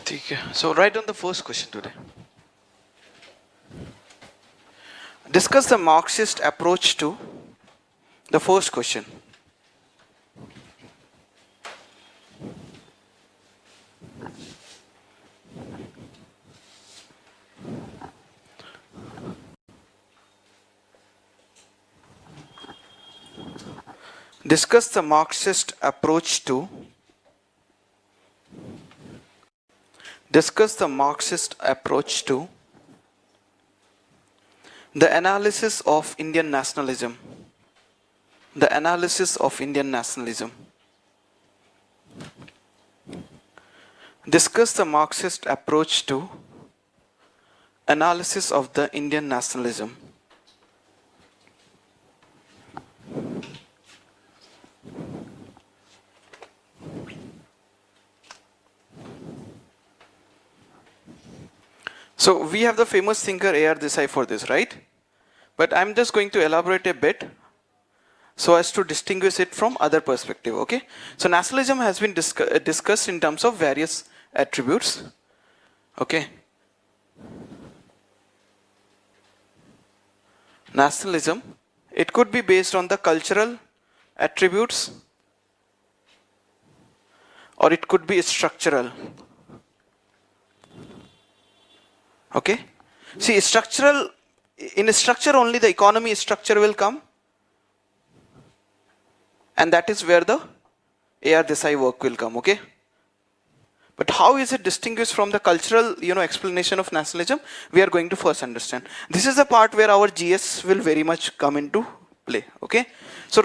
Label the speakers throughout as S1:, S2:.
S1: ठीक है. So write down the first question today. Discuss the Marxist approach to the first question. Discuss the Marxist approach to the analysis of Indian nationalism. The analysis of Indian nationalism. Discuss the Marxist approach to analysis of the Indian nationalism. So we have the famous thinker A.R. Desai for this, right? But I'm just going to elaborate a bit so as to distinguish it from other perspective, okay? So nationalism has been discussed in terms of various attributes, okay? Nationalism, it could be based on the cultural attributes or it could be structural. Okay? See, structural, in a structure only the economy structure will come, and that is where the A.R. Desai work will come, okay? But how is it distinguished from the cultural, explanation of nationalism? We are going to first understand. This is the part where our GS will very much come into play, okay? So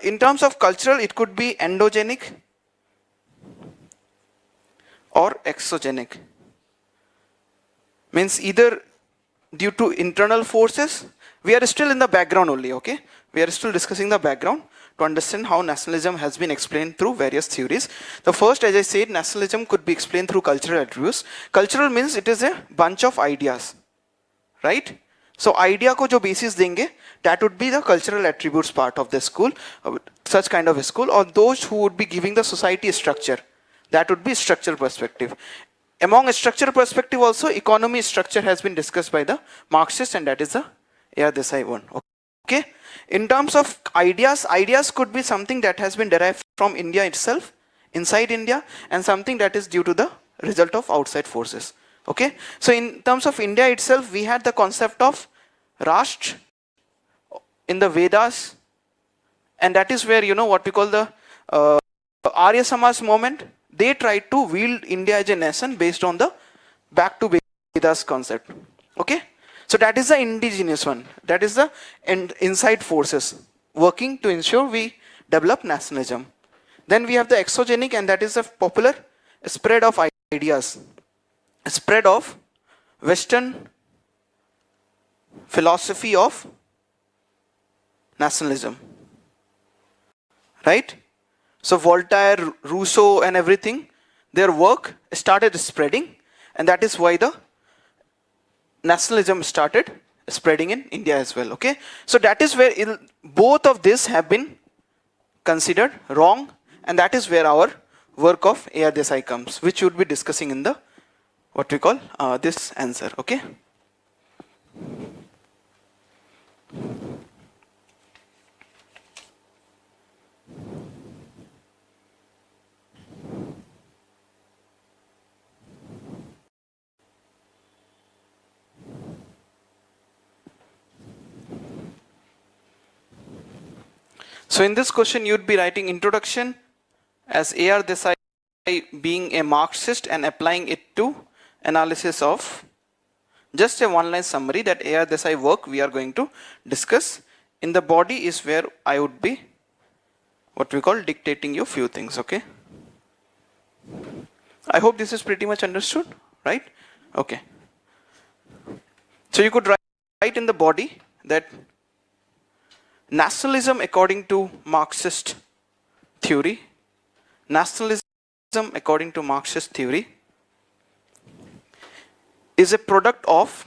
S1: in terms of cultural, it could be endogenic or exogenic. Means either due to internal forces, we are still in the background only, okay? We are still discussing the background to understand how nationalism has been explained through various theories. The first, as I said, nationalism could be explained through cultural attributes. Cultural means it is a bunch of ideas, right? So idea ko jo basis denge, that would be the cultural attributes part of the school, such kind of a school, or those who would be giving the society structure. That would be structural perspective. Among a structural perspective also, economy structure has been discussed by the Marxists, and that is the A.R. Desai one. Okay. In terms of ideas, ideas could be something that has been derived from India itself, inside India, and something that is due to the result of outside forces. Okay. So in terms of India itself, we had the concept of Rashtra in the Vedas, and that is where, what we call the Arya Samaj movement. They tried to wield India as a nation based on the back to Vedas concept. Okay? So that is the indigenous one. That is the inside forces working to ensure we develop nationalism. Then we have the exogenic, and that is the popular spread of ideas. Spread of Western philosophy of nationalism. Right? So Voltaire, Rousseau and everything, their work started spreading, and that is why the nationalism started spreading in India as well, okay? So that is where both of these have been considered wrong, and that is where our work of A.R. Desai comes, which we would be discussing in the, what we call, this answer, okay? So in this question, you'd be writing introduction as A.R. Desai being a Marxist and applying it to analysis of, just a one-line summary that A.R. Desai work we are going to discuss. In the body is where I would be, what we call, dictating you few things, okay? I hope this is pretty much understood, right? Okay. So you could write in the body that nationalism according to Marxist theory, nationalism according to Marxist theory is a product of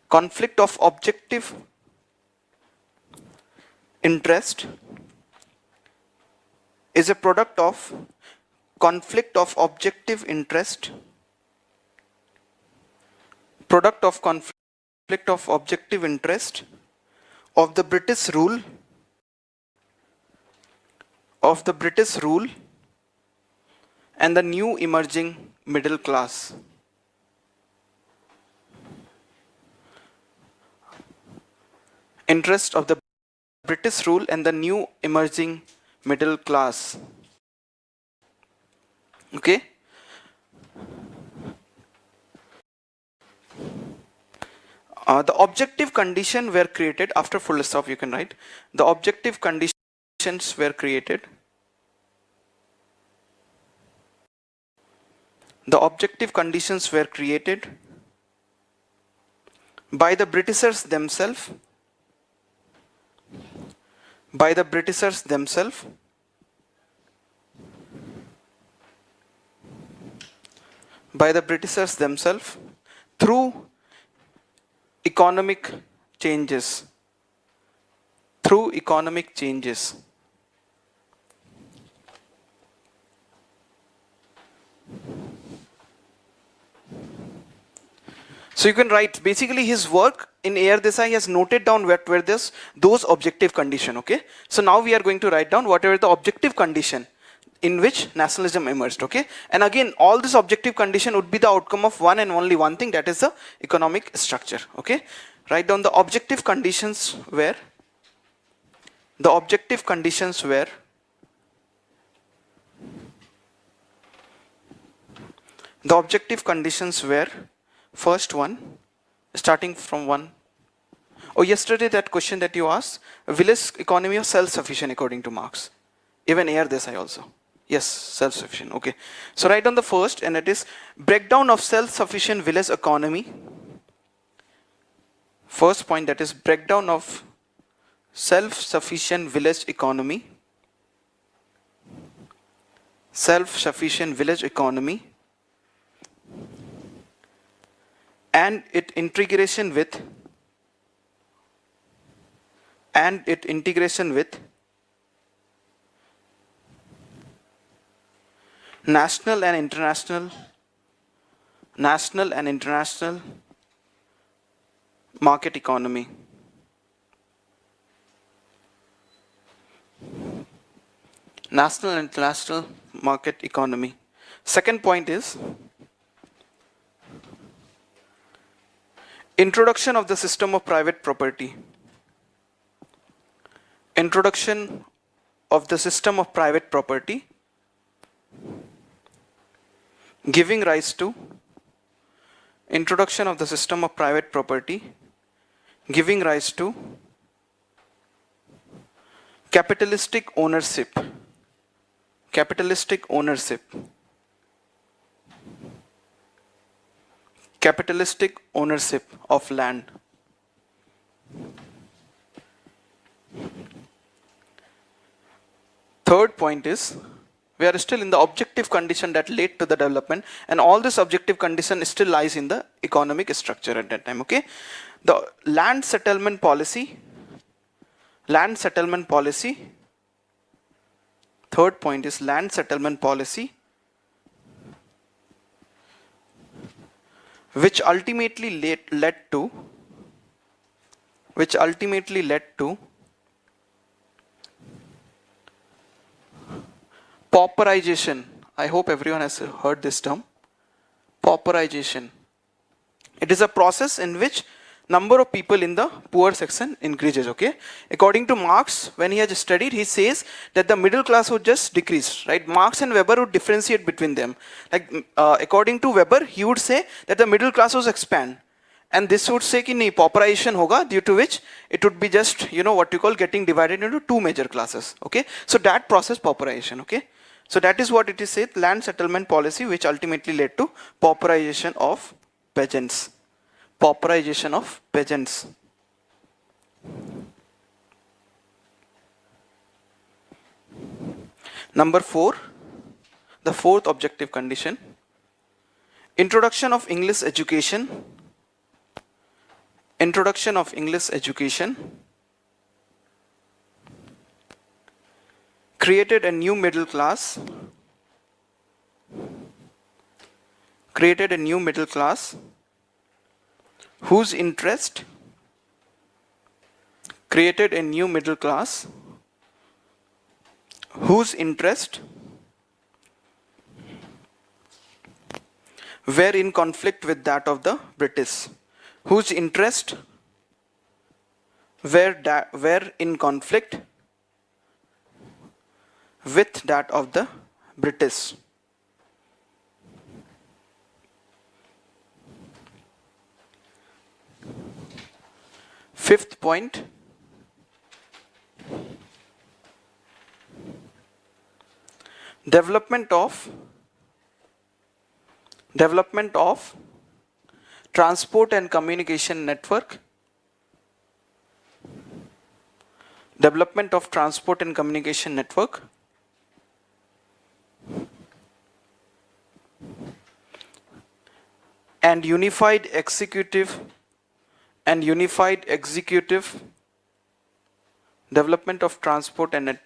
S1: conflict of objective interest is a product of conflict of objective interest, product of conflict of objective interest of the British rule, and the new emerging middle class. Interest of the British rule and the new emerging middle class. Okay? The objective condition were created after full stop, you can write. The objective conditions were created. The objective conditions were created by the Britishers themselves. By the Britishers themselves. By the Britishers themselves through economic changes. Through economic changes. So you can write, basically his work in A.R. Desai has noted down what were those objective condition, okay? So now we are going to write down whatever the objective condition in which nationalism emerged, okay? And again, all this objective condition would be the outcome of one and only one thing, that is the economic structure, okay? Write down the objective conditions were, the objective conditions were first one, starting from one. Oh, yesterday that question that you asked, village economy of self-sufficient according to Marx. Even A.R. Desai also. Yes, self-sufficient, okay. So write down the first, and it is breakdown of self-sufficient village economy. First point, that is breakdown of self-sufficient village economy. Self-sufficient village economy. And its integration with national and international market economy. National and international market economy. Second point is introduction of the system of private property. Introduction of the system of private property giving rise to introduction of the system of private property giving rise to capitalistic ownership. Capitalistic ownership. Capitalistic ownership of land. Third point is, we are still in the objective condition that led to the development, and all this objective condition still lies in the economic structure at that time, okay? The land settlement policy. Land settlement policy. Third point is land settlement policy, which ultimately led to pauperization. I hope everyone has heard this term. Pauperization. It is a process in which number of people in the poor section increases, okay? According to Marx, when he has studied, he says that the middle class would just decrease, right? Marx and Weber would differentiate between them. Like, according to Weber, he would say that the middle class would expand. And this would say कि नहीं pauperization होगा, due to which it would be just, you know, what you call getting divided into two major classes, okay? So that process, pauperization, okay? So that is what it is said, land settlement policy, which ultimately led to pauperization of peasants. Pauperization of peasants. Number 4, the fourth objective condition, introduction of English education. Introduction of English education created a new middle class, whose interest created a new middle class whose interest were in conflict with that of the British, whose interest were in conflict with that of the British. Fifth point, development of transport and communication network, and unified executive development of transport and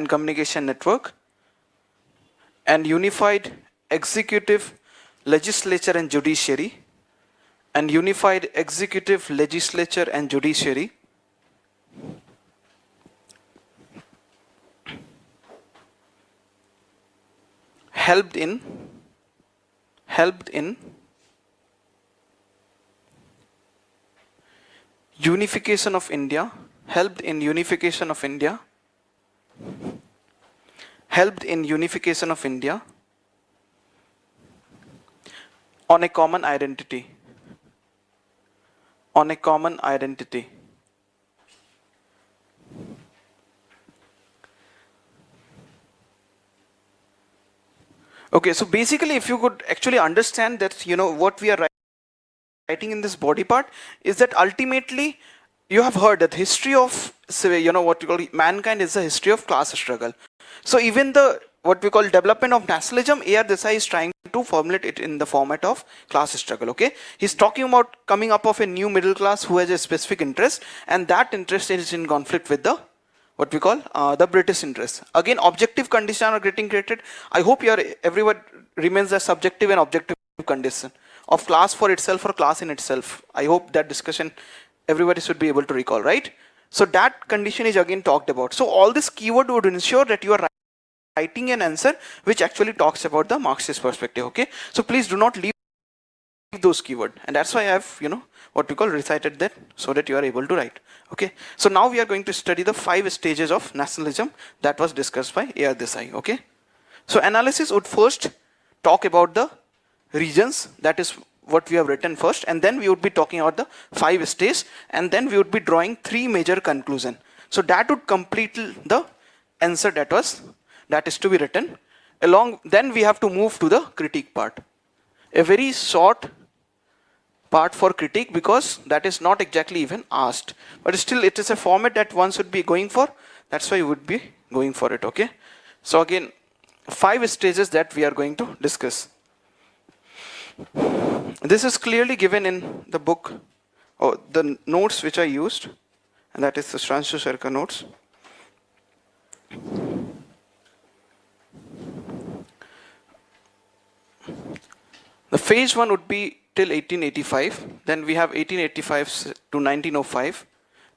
S1: communication network, and unified executive legislature and judiciary, helped in unification of India, on a common identity. Okay, so basically if you could actually understand that, what we are writing in this body part is that ultimately you have heard that history of, what we call mankind is the history of class struggle. So even the what we call development of nationalism, A.R. Desai is trying to formulate it in the format of class struggle. Okay, he's talking about coming up of a new middle class who has a specific interest, and that interest is in conflict with the what we call the British interest. Again, objective condition are getting created. I hope everyone remains the subjective and objective condition of class for itself or class in itself. I hope that discussion everybody should be able to recall, right? So that condition is again talked about. So all this keyword would ensure that you are writing an answer which actually talks about the Marxist perspective. Okay, so please do not leave those keywords, and that's why I have what we call recited that, so that you are able to write. Okay, so now we are going to study the 5 stages of nationalism that was discussed by A.R. Desai. Okay, so analysis would first talk about the regions, that is what we have written first, and then we would be talking about the 5 stages, and then we would be drawing 3 major conclusions. So that would complete the answer that is to be written. Then we have to move to the critique part, a very short part for critique, because that is not exactly even asked, but still it is a format that one should be going for. That's why you would be going for it. Okay, so again 5 stages that we are going to discuss. This is clearly given in the book, or the notes which I used, and that is the Sudhanshu Sarkar notes. The phase 1 would be till 1885, then we have 1885 to 1905,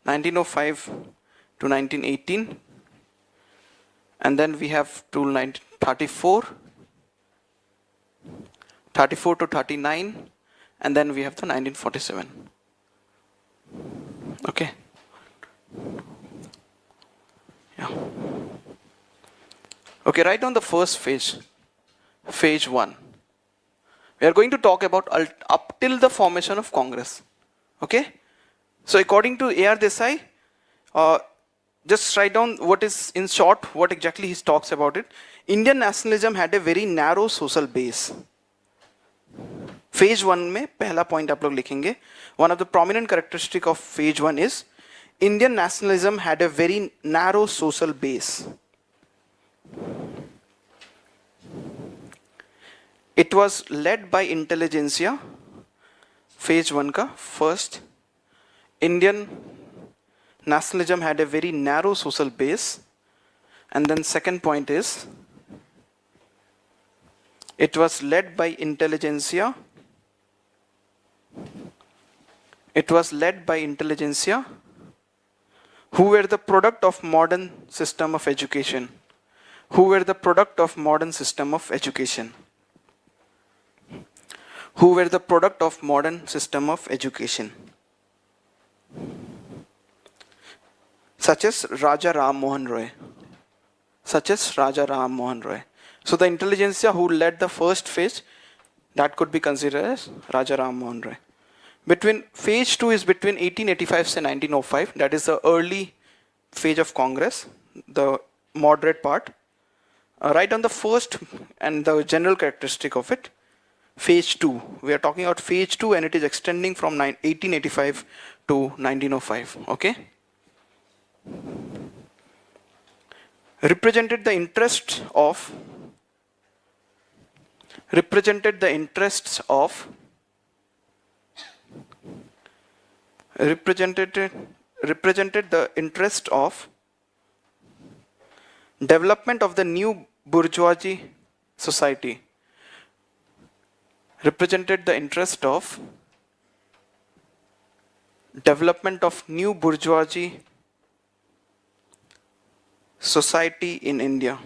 S1: 1905 to 1918, and then we have to 1934, 34 to 39, and then we have the 1947. Okay. Yeah. Okay, write down the first phase, phase 1. We are going to talk about up till the formation of Congress. Okay, so according to A.R. Desai, just write down what is in short what exactly he talks about it. Indian nationalism had a very narrow social base. Phase 1 में पहला point आप लोग लिखेंगे. One of the prominent characteristic of phase 1 is Indian nationalism had a very narrow social base. It was led by intelligentsia. Phase 1 का first. Indian nationalism had a very narrow social base. And then second point is, it was led by intelligentsia. It was led by intelligentsia who were the product of modern system of education. Who were the product of modern system of education. Who were the product of modern system of education. Such as Raja Ram Mohan Roy. Such as Raja Ram Mohan Roy. So the intelligentsia who led the first phase, that could be considered as Raja Ram Mohan Roy. Between phase 2 is between 1885 to 1905. That is the early phase of Congress, the moderate part. Right on the first and the general characteristic of it, phase 2. We are talking about phase 2 and it is extending from 1885 to 1905. Okay. Represented the interests of represented the interests of development of the new bourgeoisie society. Represented the interest of development of new bourgeoisie society in India.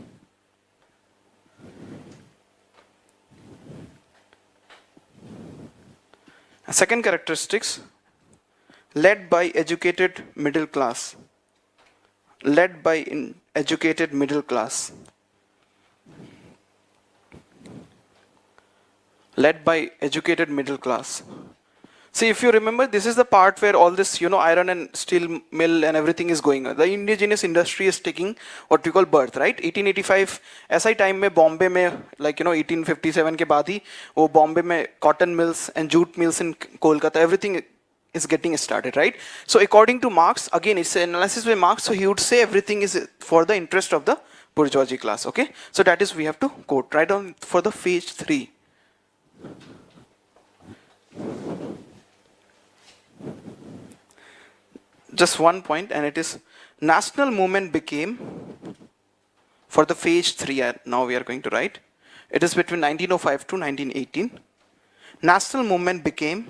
S1: Second characteristics, led by educated middle class. Led by educated middle class. Led by educated middle class. See, if you remember, this is the part where all this, iron and steel mill and everything is going on. The indigenous industry is taking what we call birth, right? 1885, ऐसा ही time में Bombay में, 1857 के बाद ही वो Bombay में cotton mills and jute mills in Kolkata, everything is getting started, right? So according to Marx, again it's an analysis by Marx, so he would say everything is for the interest of the bourgeoisie class, okay? So that is we have to quote, right on for the phase 3. Just one point, and it is national movement became, for the phase 3 now we are going to write, it is between 1905 to 1918. National movement became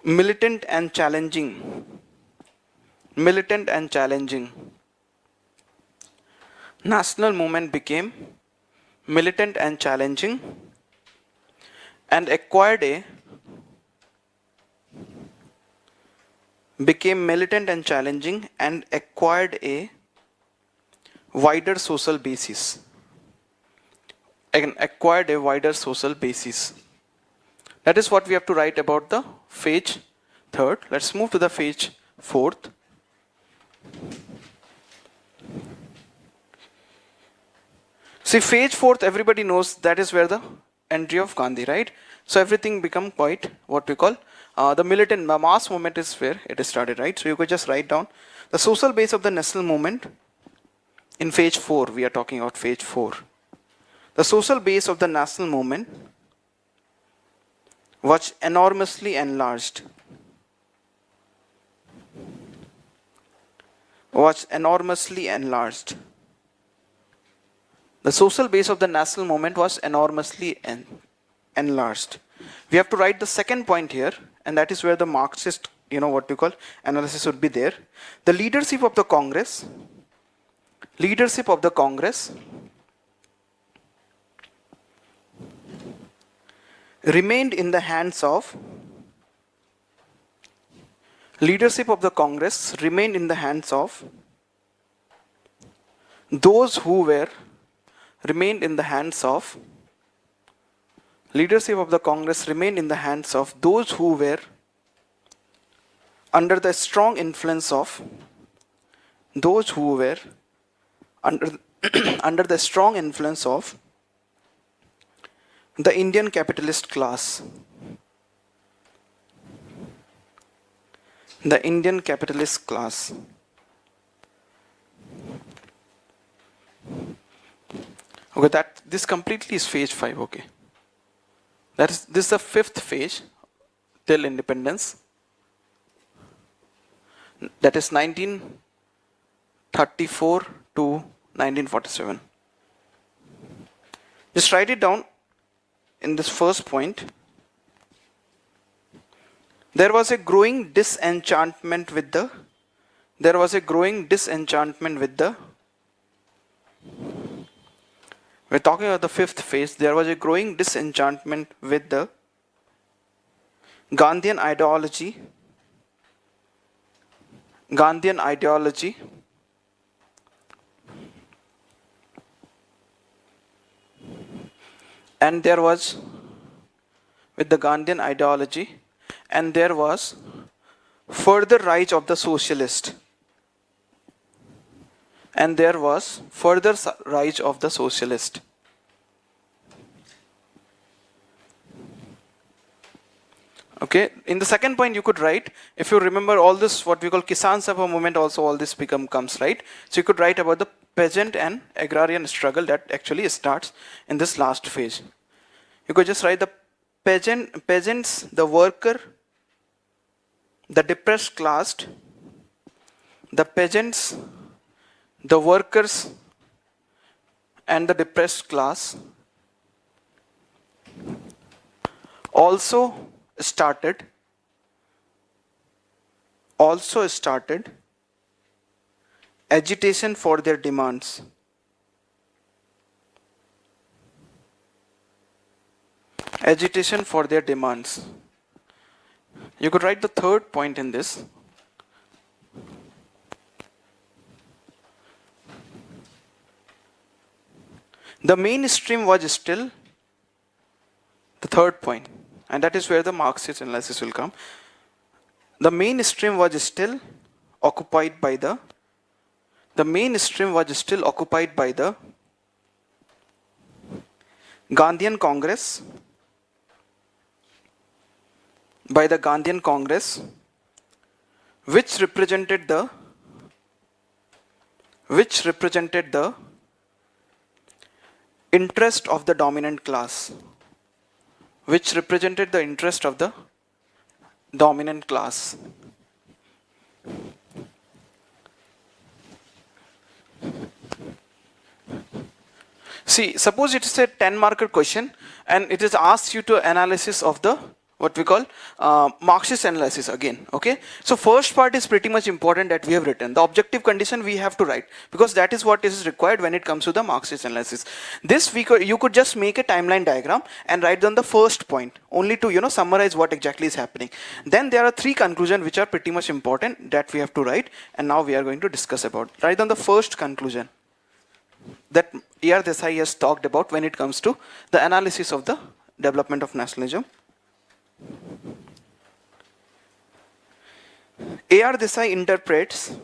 S1: militant and challenging. Militant and challenging. National movement became militant and challenging and became militant and challenging and acquired a wider social basis. Again, acquired a wider social basis. That is what we have to write about the phase 3rd. Let's move to the phase 4th. See, phase 4th, everybody knows that is where the entry of Gandhi, right? So everything become quite what we call the militant mass movement is where it is started, right? So you could just write down the social base of the national movement in phase 4. We are talking about phase 4. The social base of the national movement was enormously enlarged. The social base of the national movement was enormously enlarged. We have to write the second point here, and that is where the Marxist, what we call analysis would be there. The leadership of the Congress remained in the hands of those who were under the strong influence of the Indian capitalist class. The Indian capitalist class. Okay, this completely is phase 5, okay. This is the 5th phase till independence. that is 1934 to 1947. Just write it down in this first point. There was a growing disenchantment with the we're talking about the fifth phase. There was a growing disenchantment with the Gandhian ideology, and there was further rise of the socialist, Okay, in the second point you could write, if you remember all this, what we call Kisan Sabha movement, also all this comes, right? So you could write about the peasant and agrarian struggle that actually starts in this last phase. You could just write the peasants, the worker, the depressed class, the peasants, the workers, and the depressed class also started agitation for their demands. You could write the third point in this. The mainstream was still the third point, and that is where the Marxist analysis will come. The mainstream was still occupied by the Gandhian Congress, which represented the interest of the dominant class. See, suppose it is a 10-marker question and it is asked you to analysis of the what we call Marxist analysis again. Okay, so first part is pretty much important that we have written. The objective condition we have to write because that is what is required when it comes to the Marxist analysis. This you could just make a timeline diagram and write down the first point only to summarize what exactly is happening. Then there are three conclusions which are pretty much important that we have to write, and now we are going to discuss about. Write down the first conclusion that A.R. Desai has talked about when it comes to the analysis of the development of nationalism. A.R. Desai interprets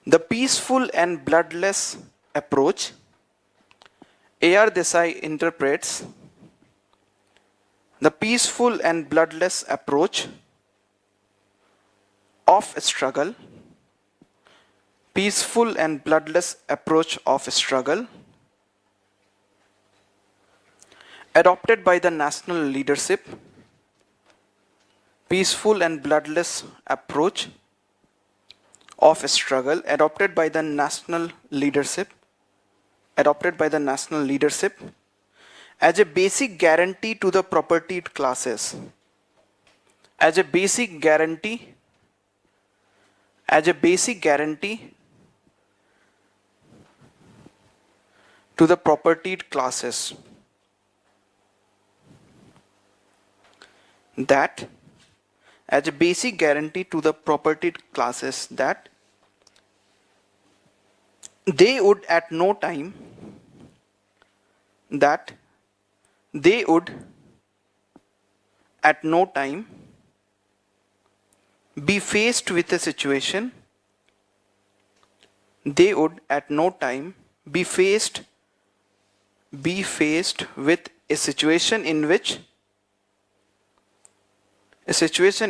S1: the peaceful and bloodless approach. A.R. Desai interprets the peaceful and bloodless approach of struggle, adopted by the national leadership, adopted by the national leadership as a basic guarantee to the propertied classes, to the propertied classes, that as a basic guarantee to the propertied classes that they would at no time be faced with a situation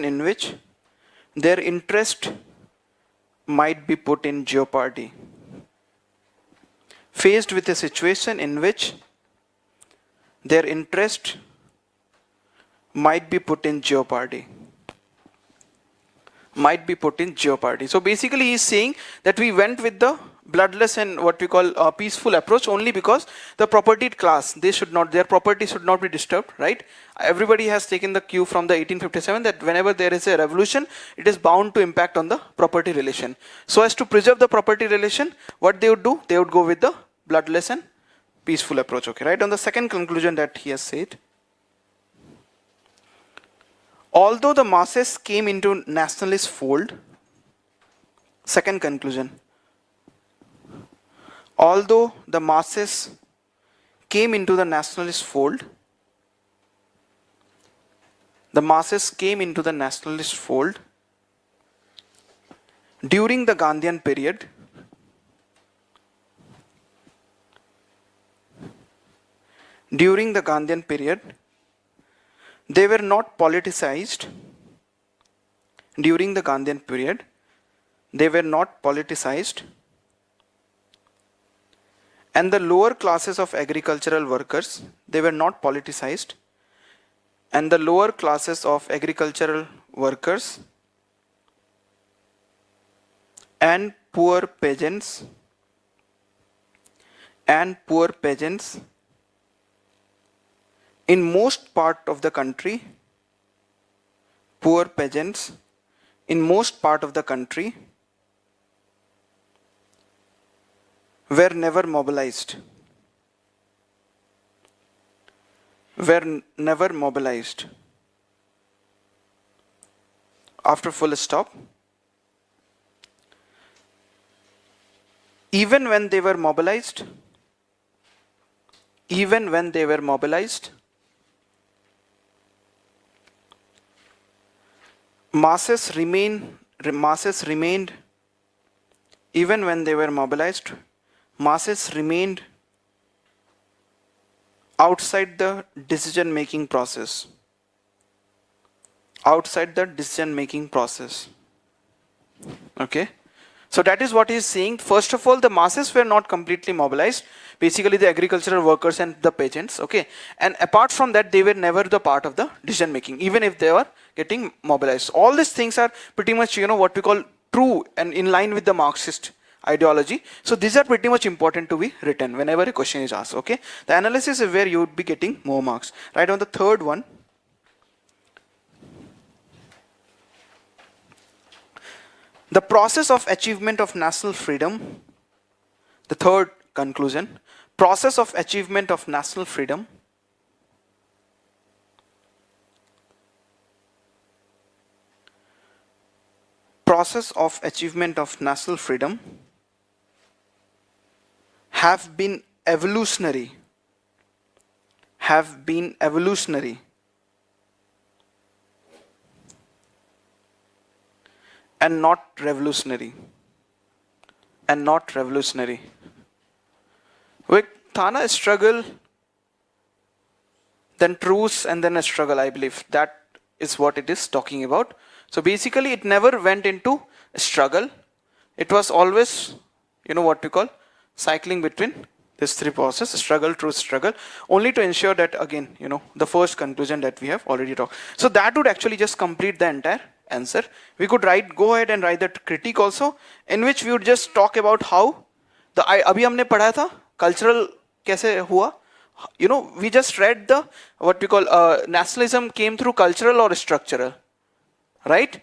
S1: in which their interest might be put in jeopardy. Faced with a situation in which their interest might be put in jeopardy. Might be put in jeopardy. So basically he's saying that we went with the bloodless and what we call a peaceful approach only because the propertied class, their property should not be disturbed, right? Everybody has taken the cue from the 1857 that whenever there is a revolution, it is bound to impact on the property relation. So as to preserve the property relation, what they would do? They would go with the bloodless and peaceful approach, okay, right? On the second conclusion that he has said, although the masses came into nationalist fold, second conclusion, although the masses came into the nationalist fold, during the Gandhian period, they were not politicized. During the Gandhian period, they were not politicized, and the lower classes of agricultural workers, they were not politicized, and the lower classes of agricultural workers and poor peasants in most part of the country, were never mobilized. After full stop. Even when they were mobilized, masses remained outside the decision making process. Okay. So that is what he is saying. First of all, the masses were not completely mobilized. Basically the agricultural workers and the peasants. Okay. And apart from that, they were never the part of the decision making, even if they were getting mobilized. All these things are pretty much, what we call true and in line with the Marxist ideology. So these are pretty much important to be written whenever a question is asked. Okay. The analysis is where you would be getting more marks. Right on the third one. The process of achievement of national freedom, the third conclusion, process of achievement of national freedom have been evolutionary and not revolutionary. With Thana struggle, then truce, and then a struggle, I believe. That is what it is talking about. So basically it never went into a struggle. It was always, what we call cycling between these three processes, struggle, truce, struggle, only to ensure that again, the first conclusion that we have already talked. So that would actually just complete the entire answer. We could go ahead and write that critique also, in which we would just talk about how the abhi humne padha tha cultural kaise hua. We just read the what we call nationalism came through cultural or structural, right?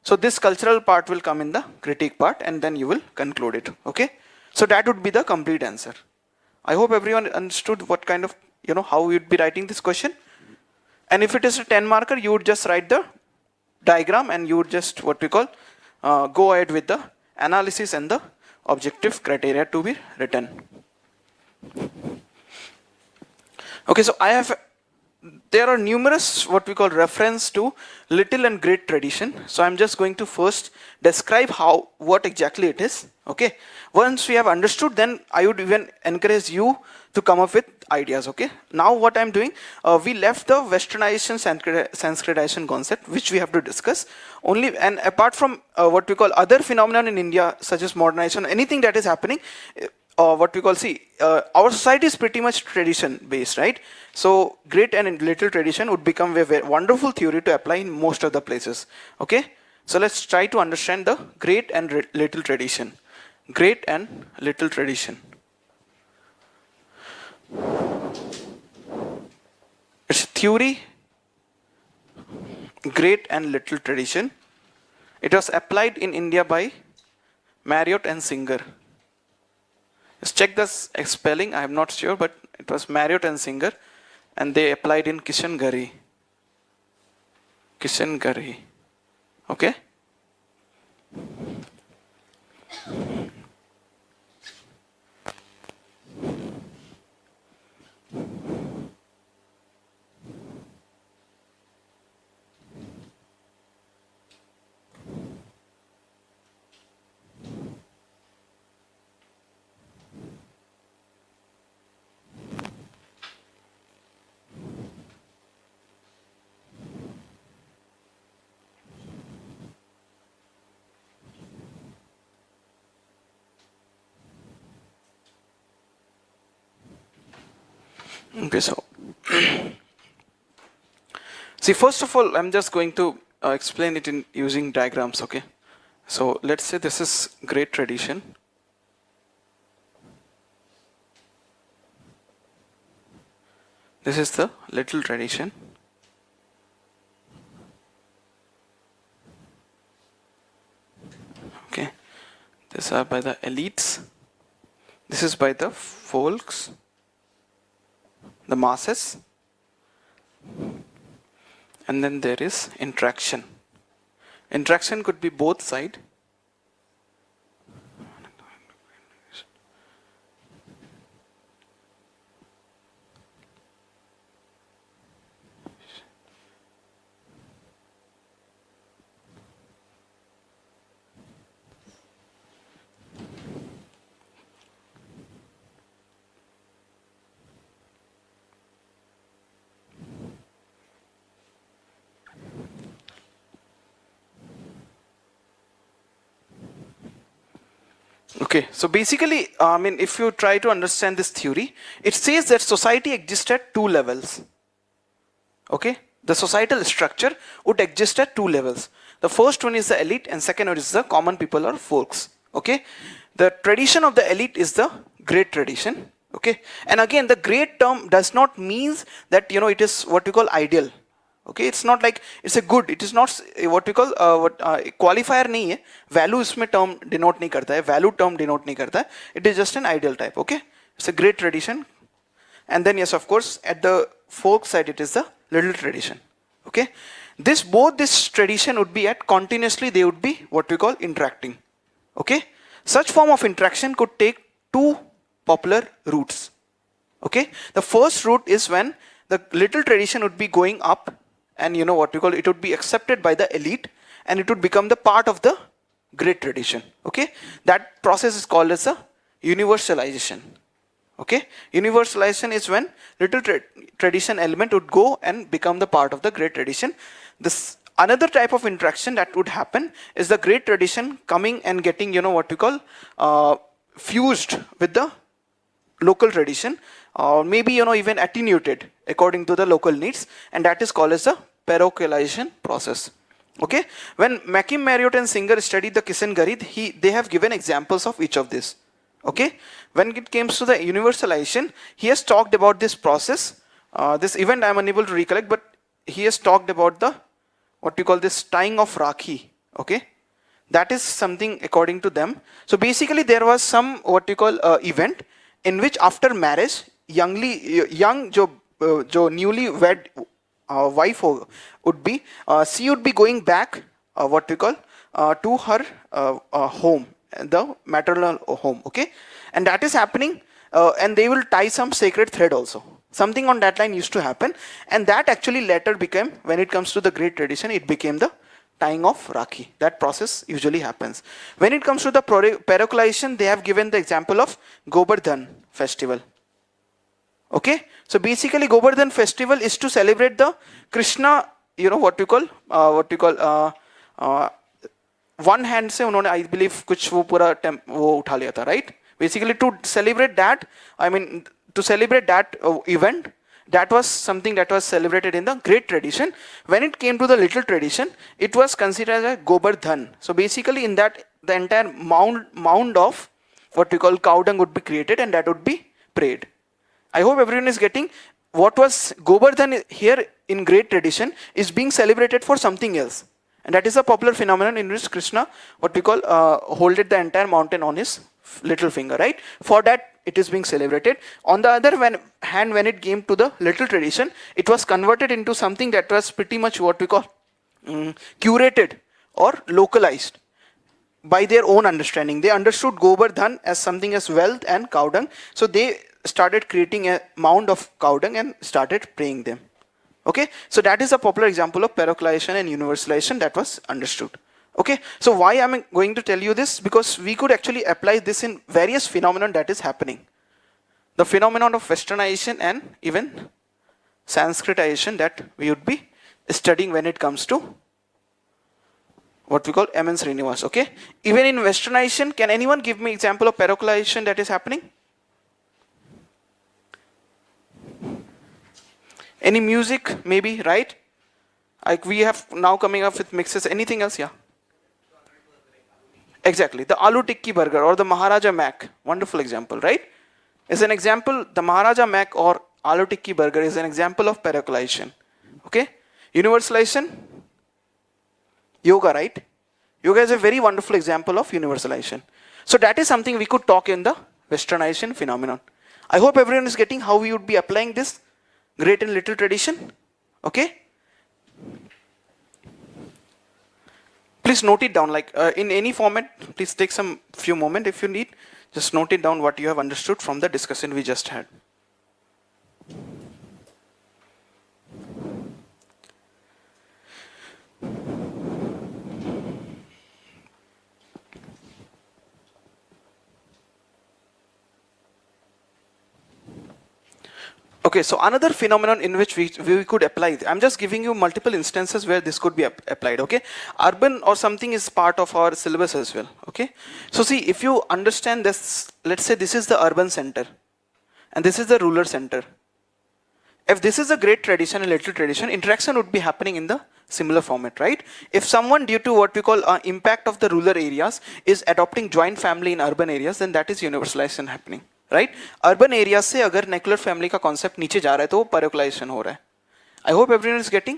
S1: So this cultural part will come in the critique part, and then you will conclude it. Okay. So that would be the complete answer. I hope everyone understood what kind of how you'd be writing this question. And if it is a 10 marker, you would just write the diagram and you would just what we call go ahead with the analysis and the objective criteria to be written. Okay, so there are numerous what we call reference to little and great tradition. So I'm just going to first describe what exactly it is. Okay, once we have understood, then I would even encourage you to come up with ideas. Okay, now what I'm doing, we left the westernization Sanskritization concept, which we have to discuss only, and apart from what we call other phenomenon in India such as modernization, anything that is happening, what we call, see, our society is pretty much tradition based, right? So great and little tradition would become a very wonderful theory to apply in most of the places. Okay, so let's try to understand the great and little tradition. Great and little tradition. It's theory, great and little tradition. It was applied in India by Marriott and Singer. Just check this spelling, I am not sure, but it was Marriott and Singer, and they applied in Kishangari. Kishangari. Okay? Okay, so see, first of all, I'm just going to explain it in using diagrams. Okay, so let's say this is great tradition. This is the little tradition. Okay, these are by the elites. This is by the folks, the masses. And then there is interaction. Interaction could be both sides. Okay, so basically, I mean, if you try to understand this theory, it says that society exists at two levels. Okay, the societal structure would exist at two levels. The first one is the elite, and second one is the common people or folks. Okay, the tradition of the elite is the great tradition. Okay, and again, the great term does not mean that it is what we call ideal. Okay, it's not like it's a good, it is not what we call qualifier नहीं है, value इसमें term denote नहीं करता है, value term denote नहीं करता है, it is just an ideal type. Okay, it's a great tradition. And then yes, of course, at the folk side it is the little tradition. Okay, both this tradition would be at continuously, they would be what we call interacting. Okay, such form of interaction could take two popular routes. Okay, the first route is when the little tradition would be going up, and what we call, it would be accepted by the elite, and it would become the part of the great tradition. Okay, that process is called as a universalization. Okay, universalization is when little tradition element would go and become the part of the great tradition. This another type of interaction that would happen is the great tradition coming and getting what we call fused with the local tradition, or maybe even attenuated according to the local needs, and that is called as the parochialization process. Okay, when Makim, Marriott and Singer studied the Kishangari, they have given examples of each of this. Okay, when it comes to the universalization, he has talked about this process. This event I am unable to recollect, but he has talked about the what we call this tying of Rakhi. Okay, that is something according to them. So basically, there was some what we call event in which after marriage, young जो newly wed wife would be, she would be going back what we call to her home, the maternal home. Okay, and that is happening, and they will tie some sacred thread also. Something on that line used to happen, and that actually later became, when it comes to the great tradition, it became the tying of Rakhi. That process usually happens. When it comes to the parochialization, they have given the example of Govardhan festival. Okay, so basically Govardhan festival is to celebrate the Krishna, what we call one hand से उन्होंने I believe कुछ वो पूरा वो उठा लिया था, right? Basically to celebrate that, I mean, to celebrate that event, that was something that was celebrated in the great tradition. When it came to the little tradition, it was considered as a Gobardhan. So basically in that, the entire mound of what we call cow dung would be created and that would be prayed. I hope everyone is getting what was Gobardhan here in great tradition is being celebrated for something else. And that is a popular phenomenon in which Krishna, what we call, holded the entire mountain on his little finger, right? For that, it is being celebrated. On the other hand, when it came to the little tradition, it was converted into something that was pretty much what we call curated or localized by their own understanding. They understood Gobardhan as something as wealth and cow dung. So they started creating a mound of cow dung and started praying them. Okay, so that is a popular example of parochialization and universalization that was understood. Okay, so why am I going to tell you this? Because we could actually apply this in various phenomena that is happening. The phenomenon of westernization and even Sanskritization that we would be studying when it comes to what we call M.N. Srinivas. Okay, even in westernization, can anyone give me example of parochialization that is happening? Any music, maybe, right? Like we have now coming up with mixes. Anything else? Yeah. Exactly. The Aloo Tikki burger or the Maharaja Mac. Wonderful example, right? Is an example, the Maharaja Mac or Aloo Tikki burger is an example of parochialization. Okay? Universalization? Yoga, right? Yoga is a very wonderful example of universalization. So that is something we could talk in the westernization phenomenon. I hope everyone is getting how we would be applying this great and little tradition. Okay? Please note it down, like in any format. Please take some few moments if you need. Just note it down what you have understood from the discussion we just had. Okay, so another phenomenon in which we could apply, I'm just giving you multiple instances where this could be applied, okay? Urban or something is part of our syllabus as well, okay? So see, if you understand this, let's say this is the urban center and this is the rural center. If this is a great tradition and little tradition, interaction would be happening in the similar format, right? If someone due to what we call impact of the rural areas is adopting joint family in urban areas, then that is universalization happening. Right urban area से अगर nuclear family का concept नीचे जा रहा है तो वो पैरोक्लाइजेशन हो रहा है. I hope everyone is getting.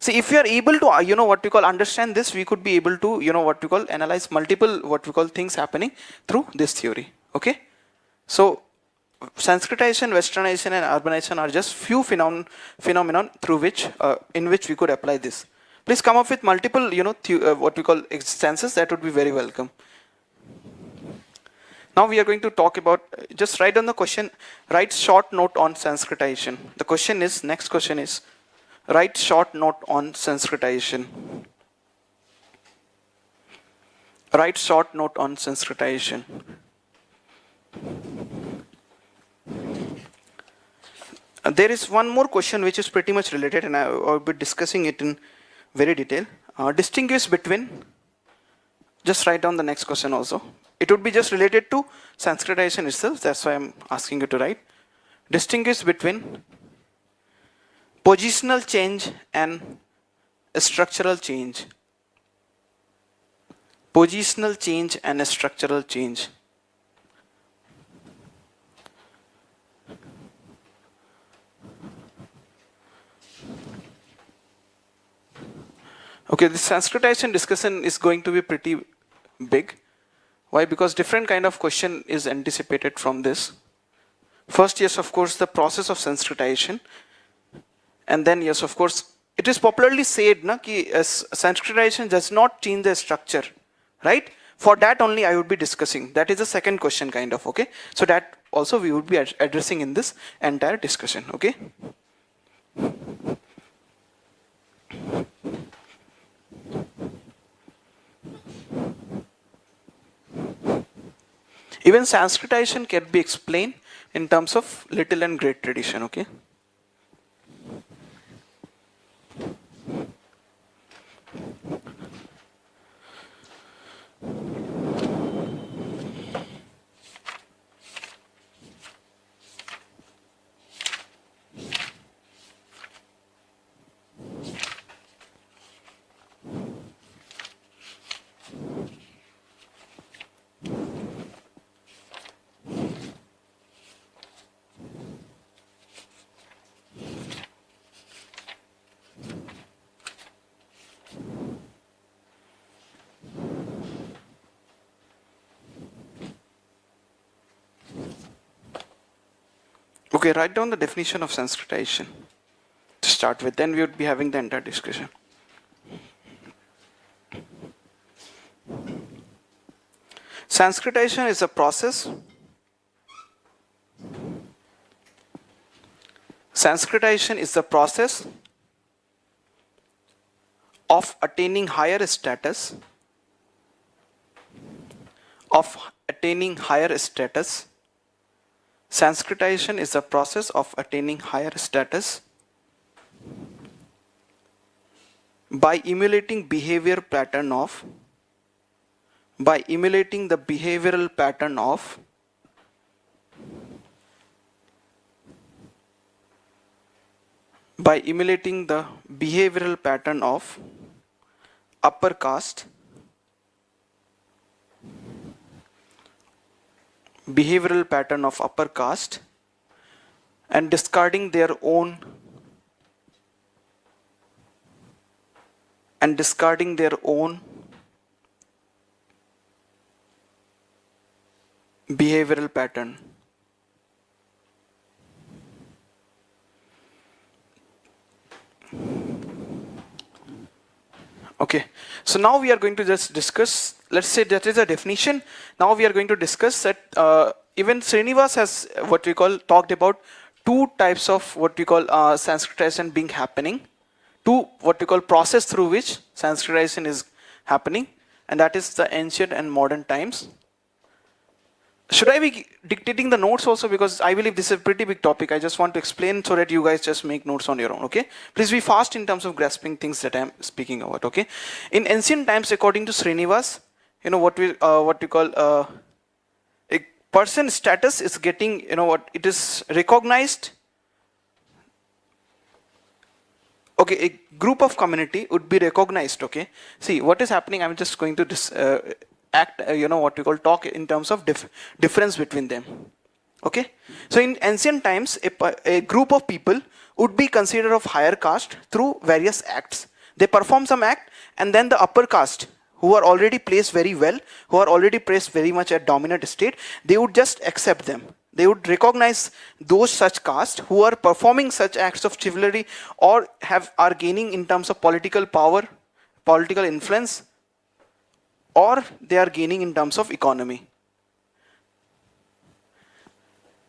S1: See, if you are able to, what we call understand this, we could be able to, what we call analyze multiple, what we call things happening through this theory. Okay, so Sanskritization, Westernization, and urbanization are just few phenomenon through which, in which we could apply this. Please come up with multiple, what we call instances. That would be very welcome. Now we are going to talk about, just write down the question, write short note on Sanskritization. The question is, next question is, write short note on Sanskritization. Write short note on Sanskritization. There is one more question which is pretty much related and I will be discussing it in very detail. Distinguish between, just write down the next question also. It would be just related to Sanskritization itself, that's why I'm asking you to write. Distinguish between positional change and structural change. Positional change and structural change. Okay, this Sanskritization discussion is going to be pretty big. Why? Because different kind of question is anticipated from this. First, yes, of course, the process of Sanskritization. And then, yes, of course, it is popularly said na, ki, Sanskritization does not change the structure, right? For that only I would be discussing. That is the second question kind of, okay? So that also we would be addressing in this entire discussion, okay? Even Sanskritization can be explained in terms of little and great tradition, okay? Okay, write down the definition of Sanskritization to start with, then we would be having the entire discussion. Sanskritization is a process. Sanskritization is the process of attaining higher status, Sanskritization is the process of attaining higher status by emulating the behavioral pattern of upper caste, and discarding their own behavioral pattern. Okay, so now we are going to just discuss, let's say that is a definition. Now we are going to discuss that even Srinivas has what we call talked about two types of what we call Sanskritization being happening, two what we call process through which Sanskritization is happening, and that is the ancient and modern times. Should I be dictating the notes also, because I believe this is a pretty big topic. I just want to explain so that you guys just make notes on your own, okay? Please be fast in terms of grasping things that I am speaking about, okay? In ancient times, according to Srinivas, you know what we call a person status is getting, you know what, it is recognized. Okay, a group of community would be recognized, okay? See, what is happening, I'm just going to talk in terms of difference between them. Okay, so in ancient times, a group of people would be considered of higher caste through various acts. They perform some act, and then the upper caste, who are already placed very well, who are already placed very much at dominant state, they would just accept them. They would recognize those such caste who are performing such acts of chivalry or are gaining in terms of political power, political influence, or they are gaining in terms of economy.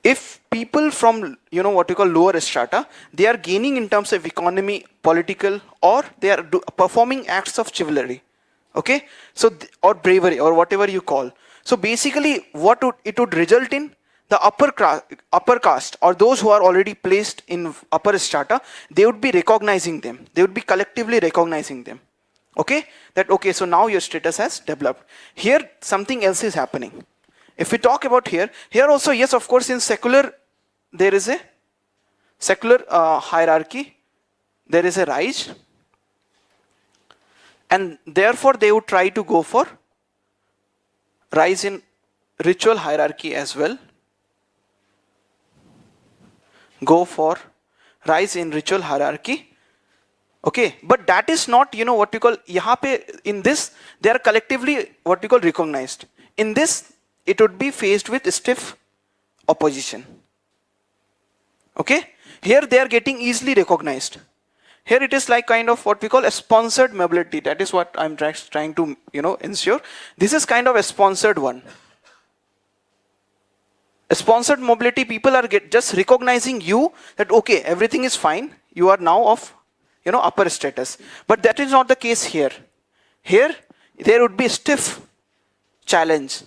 S1: If people from what we call lower strata, they are gaining in terms of economy, political, or they are performing acts of chivalry, okay, so or bravery or whatever you call. So basically what it would result in, the upper caste or those who are already placed in upper strata, they would be recognizing them, they would be collectively recognizing them. Okay, that okay, so now your status has developed. Here something else is happening. If we talk about here also, yes, of course, in secular there is a secular hierarchy, there is a rise, and therefore they would try to go for rise in ritual hierarchy as well. Go for rise in ritual hierarchy. Okay, but that is not, what we call, in this, they are collectively what we call recognized. In this, it would be faced with stiff opposition. Okay, here they are getting easily recognized. Here it is like kind of what we call a sponsored mobility. That is what I'm trying to, ensure. This is kind of a sponsored one. A sponsored mobility, people are just recognizing you that okay, everything is fine. You are now of upper status. But that is not the case here. Here, there would be stiff challenge.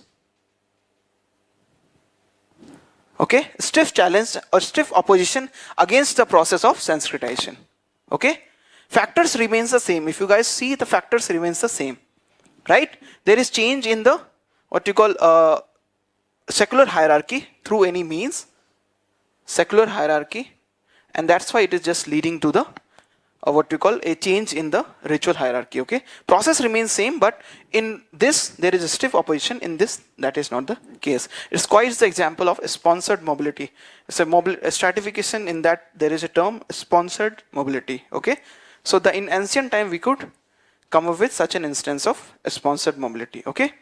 S1: Okay, stiff challenge or stiff opposition against the process of Sanskritization. Okay, factors remains the same. If you guys see, the factors remains the same, right? There is change in the what you call secular hierarchy through any means, secular hierarchy, and that's why it is just leading to the what we call a change in the ritual hierarchy. Okay, process remains same, but in this there is a stiff opposition. In this, that is not the case. It's quite the example of a sponsored mobility. It's a stratification in that there is a term sponsored mobility. Okay, so in ancient time we could come up with such an instance of a sponsored mobility. Okay.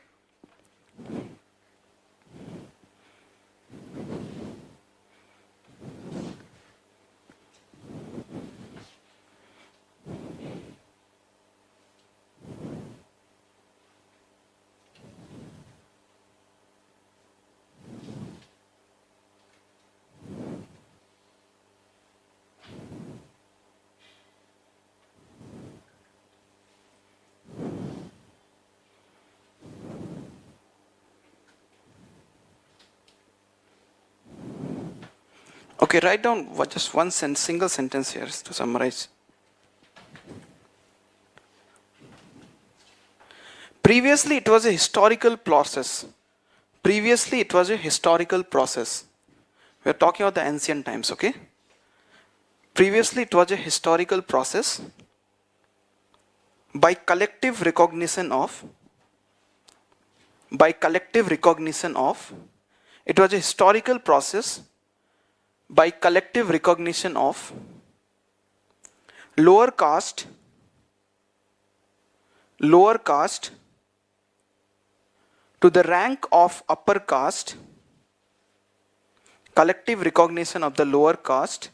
S1: Okay, write down just one single sentence here to summarize. Previously, it was a historical process. Previously, it was a historical process. We are talking about the ancient times, okay? Previously, it was a historical process by collective recognition of, it was a historical process by collective recognition of lower caste to the rank of upper caste, collective recognition of the lower caste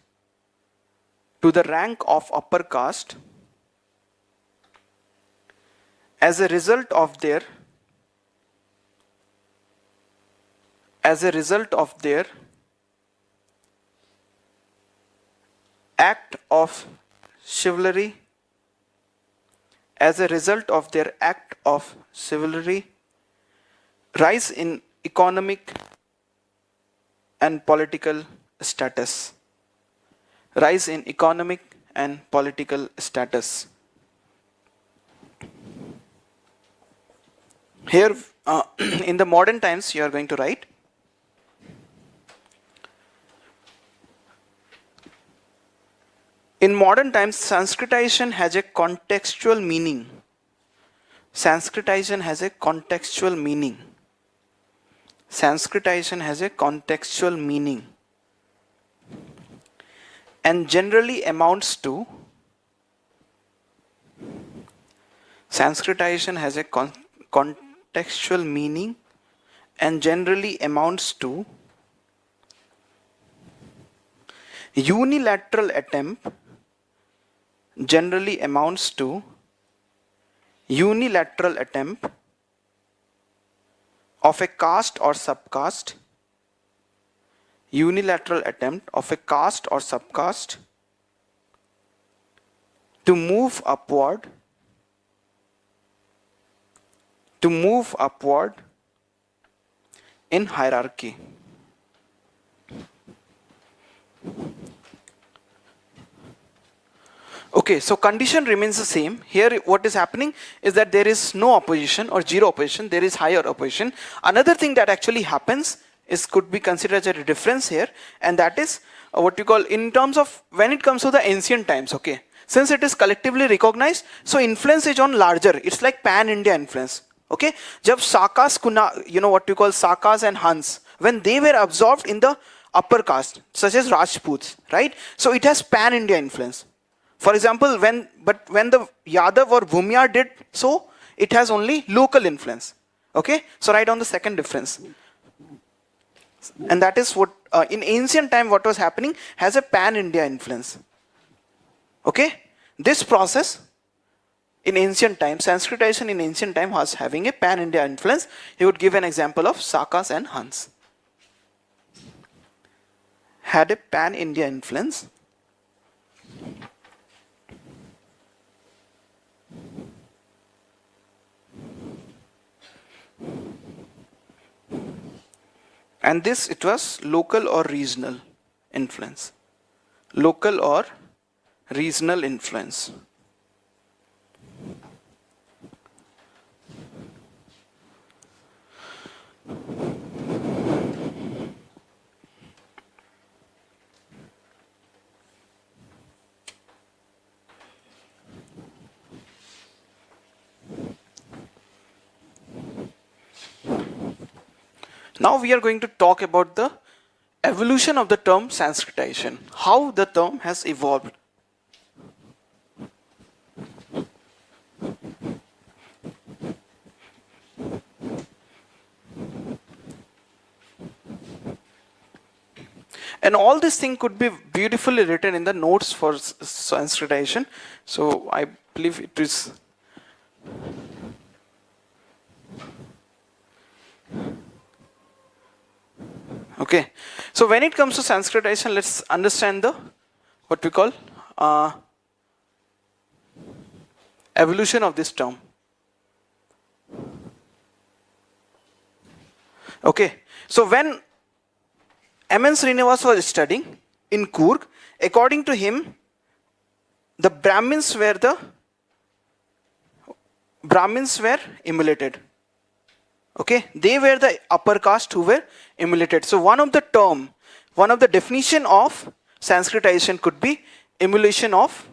S1: to the rank of upper caste as a result of their act of chivalry, rise in economic and political status. Here, in the modern times, you are going to write in modern times, Sanskritization has a contextual meaning. Sanskritization has a contextual meaning and generally amounts to unilateral attempt of a caste or subcaste to move upward in hierarchy. Okay, so condition remains the same. Here what is happening is that there is no opposition or zero opposition, there is higher opposition. Another thing that actually happens is could be considered as a difference here, and that is what you call in terms of when it comes to the ancient times, okay. Since it is collectively recognized, so influence is on larger, it's like pan-India influence, okay. Jab Sakas, you know what you call Sakas and Hans, when they were absorbed in the upper caste, such as Rajputs, right? So it has pan-India influence. For example, when the Yadav or Bhumiyar did so, it has only local influence. Okay, so write down the second difference, and that is what in ancient time what was happening has a pan-India influence. Okay, this process in ancient time, Sanskritization in ancient time was having a pan-India influence. He would give an example of Sakas and Hans. Had a pan-India influence. And this, it was local or regional influence. Local or regional influence. Now we are going to talk about the evolution of the term Sanskritization, how the term has evolved. And all this thing could be beautifully written in the notes for Sanskritization. So I believe it is. Okay, so when it comes to Sanskritization, let's understand the what we call evolution of this term. Okay, so when M.N. Srinivas was studying, in Coorg. According to him, the Brahmins were emulated. Okay, they were the upper caste who were emulated. So one of the definition of Sanskritization could be emulation of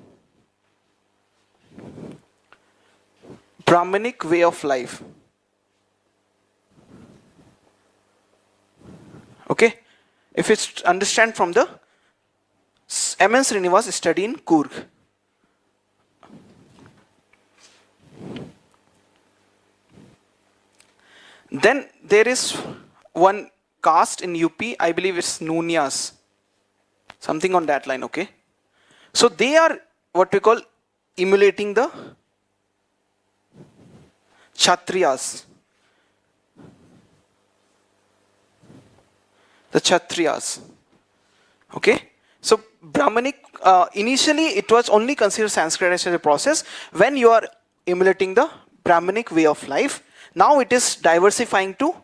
S1: Brahmanic way of life. Okay, if it's understand from the M.N. Srinivas study in Coorg. Then there is one caste in UP, I believe it's Nuniyas, something on that line, okay. So they are what we call emulating the Kshatriyas. The Kshatriyas. Okay. So Brahmanic, initially it was only considered Sanskritization as a process when you are emulating the Brahmanic way of life. Now it is diversifying to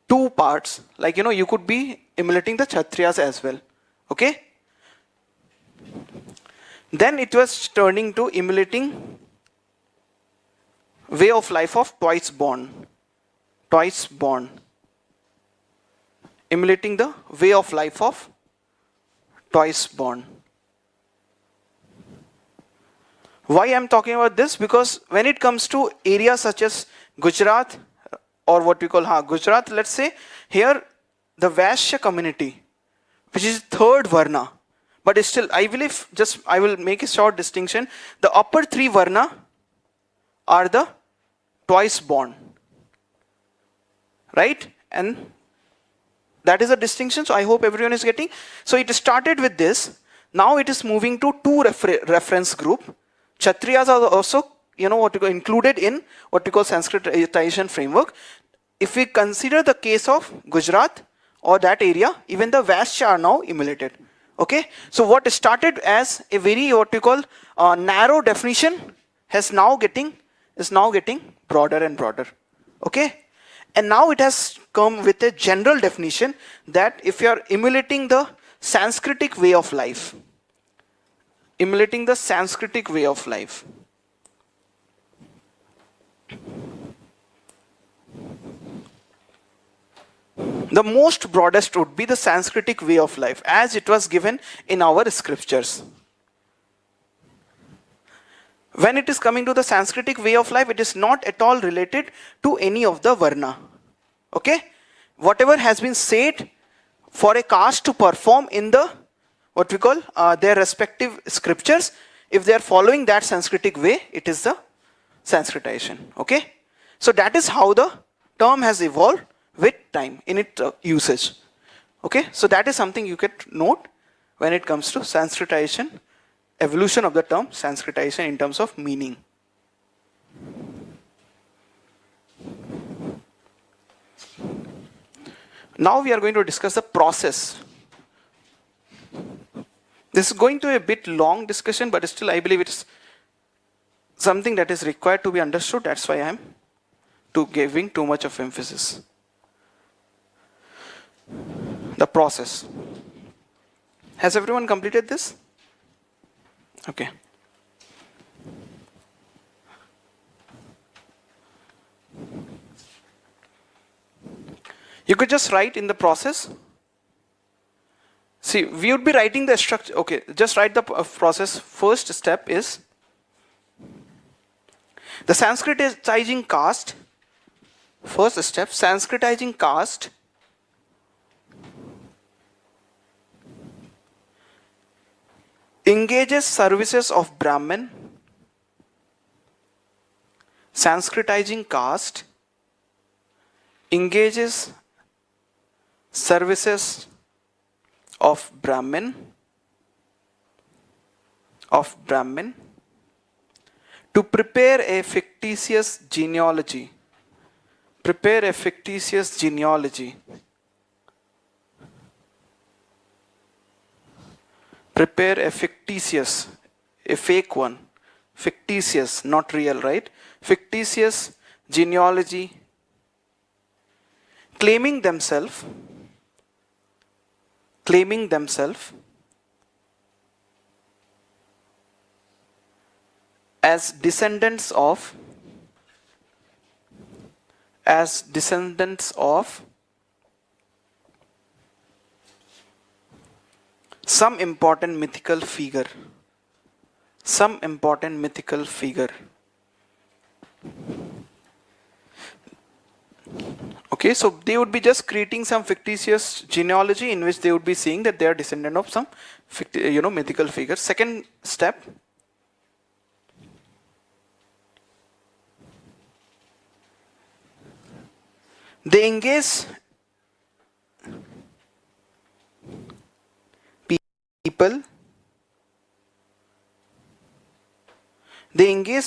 S1: two parts. Like, you could be emulating the Kshatriyas as well. Okay. Then it was turning to emulating way of life of twice born. Emulating the way of life of twice born. Why I am talking about this? Because when it comes to areas such as Gujarat, or what we call Gujarat, let's say, here the Vaishya community, which is third Varna, but still, I believe, I will make a short distinction. The upper three Varna are the twice born. Right? And that is a distinction, so I hope everyone is getting. So it started with this. Now it is moving to two reference group. Kshatriyas are also, what we call included in what we call Sanskritization framework. If we consider the case of Gujarat or that area, even the Vaishya are now emulated. Okay, so what started as a very what we call narrow definition is now getting broader and broader. Okay, and now it has come with a general definition that if you are emulating the Sanskritic way of life, the most broadest would be the Sanskritic way of life as it was given in our scriptures. When it is coming to the Sanskritic way of life, it is not at all related to any of the Varna. Okay? Whatever has been said for a caste to perform in the what we call their respective scriptures, if they are following that Sanskritic way, it is the Sanskritization. Okay? So that is how the term has evolved with time in its usage. Okay, so that is something you can note when it comes to Sanskritization, evolution of the term Sanskritization in terms of meaning. Now we are going to discuss the process. This is going to be a bit long discussion, but still I believe it's something that is required to be understood. That's why I am giving too much of emphasis. The process. Has everyone completed this? Okay. You could just write in the process. See, we would be writing the structure. Okay, just write the process. First step is the Sanskritizing caste. First step, Sanskritizing caste engages services of Brahmin. Sanskritizing caste engages services of Brahmin to prepare a fictitious genealogy. Prepare a fictitious genealogy. Prepare a fictitious, a fake one. Fictitious, not real, right? Fictitious genealogy, claiming themselves as descendants of some important mythical figure. Okay, so they would be just creating some fictitious genealogy in which they would be saying that they are descendant of some mythical figure. Second step, they engage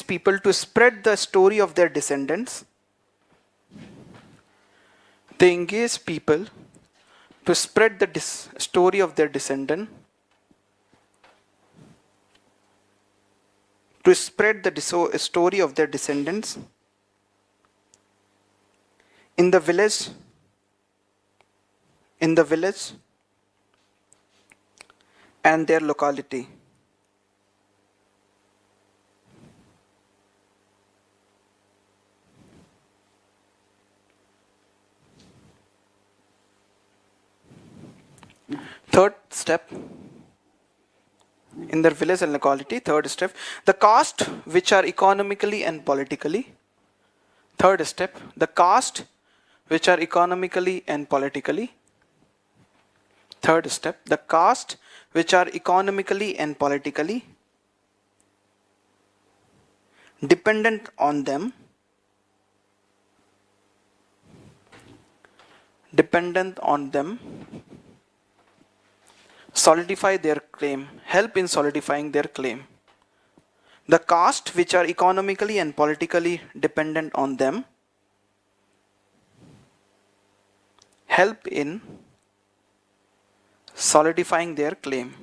S1: people to spread the story of their descendants. They engage people to spread the story of their descendant, to spread the story of their descendants in the village and their locality. Third step, in their village and locality. Third step, the caste which are economically and politically. Third step, the caste which are economically and politically. Third step, the caste which are economically and politically dependent on them. Solidify their claim, help in solidifying their claim. The caste which are economically and politically dependent on them help in solidifying their claim.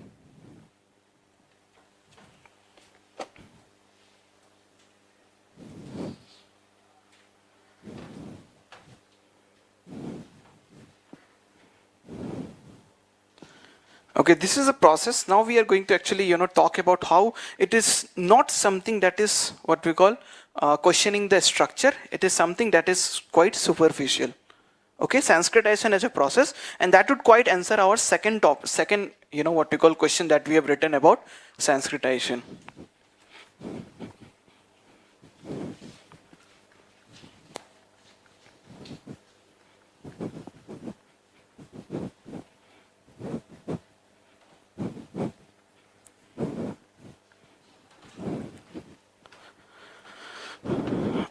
S1: Okay, this is a process. Now we are going to actually, talk about how it is not something that is what we call questioning the structure. It is something that is quite superficial. Okay, Sanskritization as a process, and that would quite answer our second, what we call question that we have written about Sanskritization.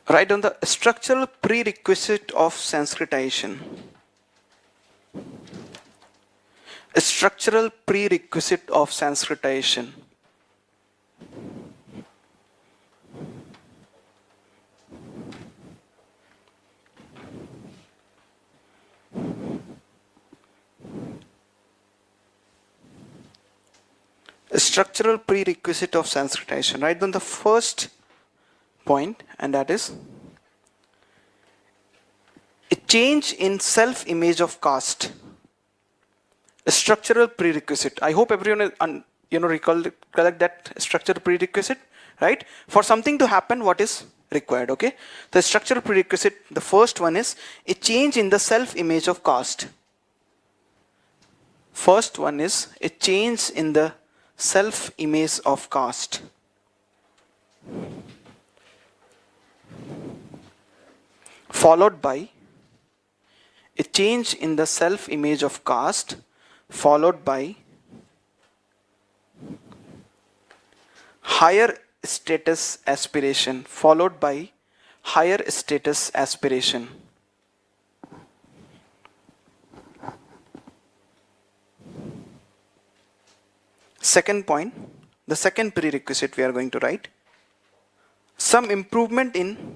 S1: Write down the structural prerequisite of Sanskritization. A structural prerequisite of Sanskritization. A structural prerequisite of Sanskritization. Write down the first point, and that is a change in self-image of caste. A structural prerequisite. I hope everyone recollect that structural prerequisite, right? For something to happen, what is required? Okay, the structural prerequisite, the first one is a change in the self-image of caste. First one is a change in the self-image of caste. Followed by a change in the self-image of caste, followed by higher status aspiration, followed by higher status aspiration. Second point, the second prerequisite we are going to write, some improvement in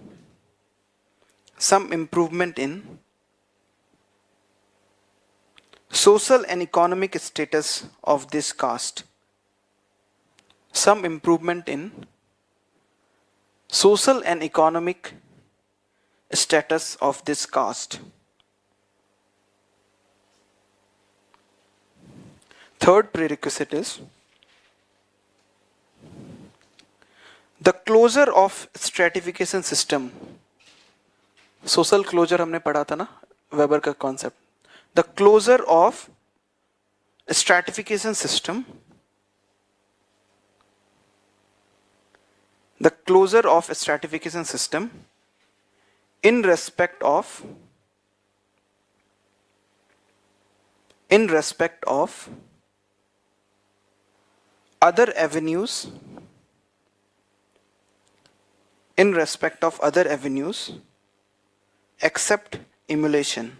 S1: social and economic status of this caste. Some improvement in social and economic status of this caste. Third prerequisite is The closure of stratification system. Social closure हमने पढ़ा था ना, weber का concept. The closure of stratification system. The closure of stratification system in respect of other avenues except emulation.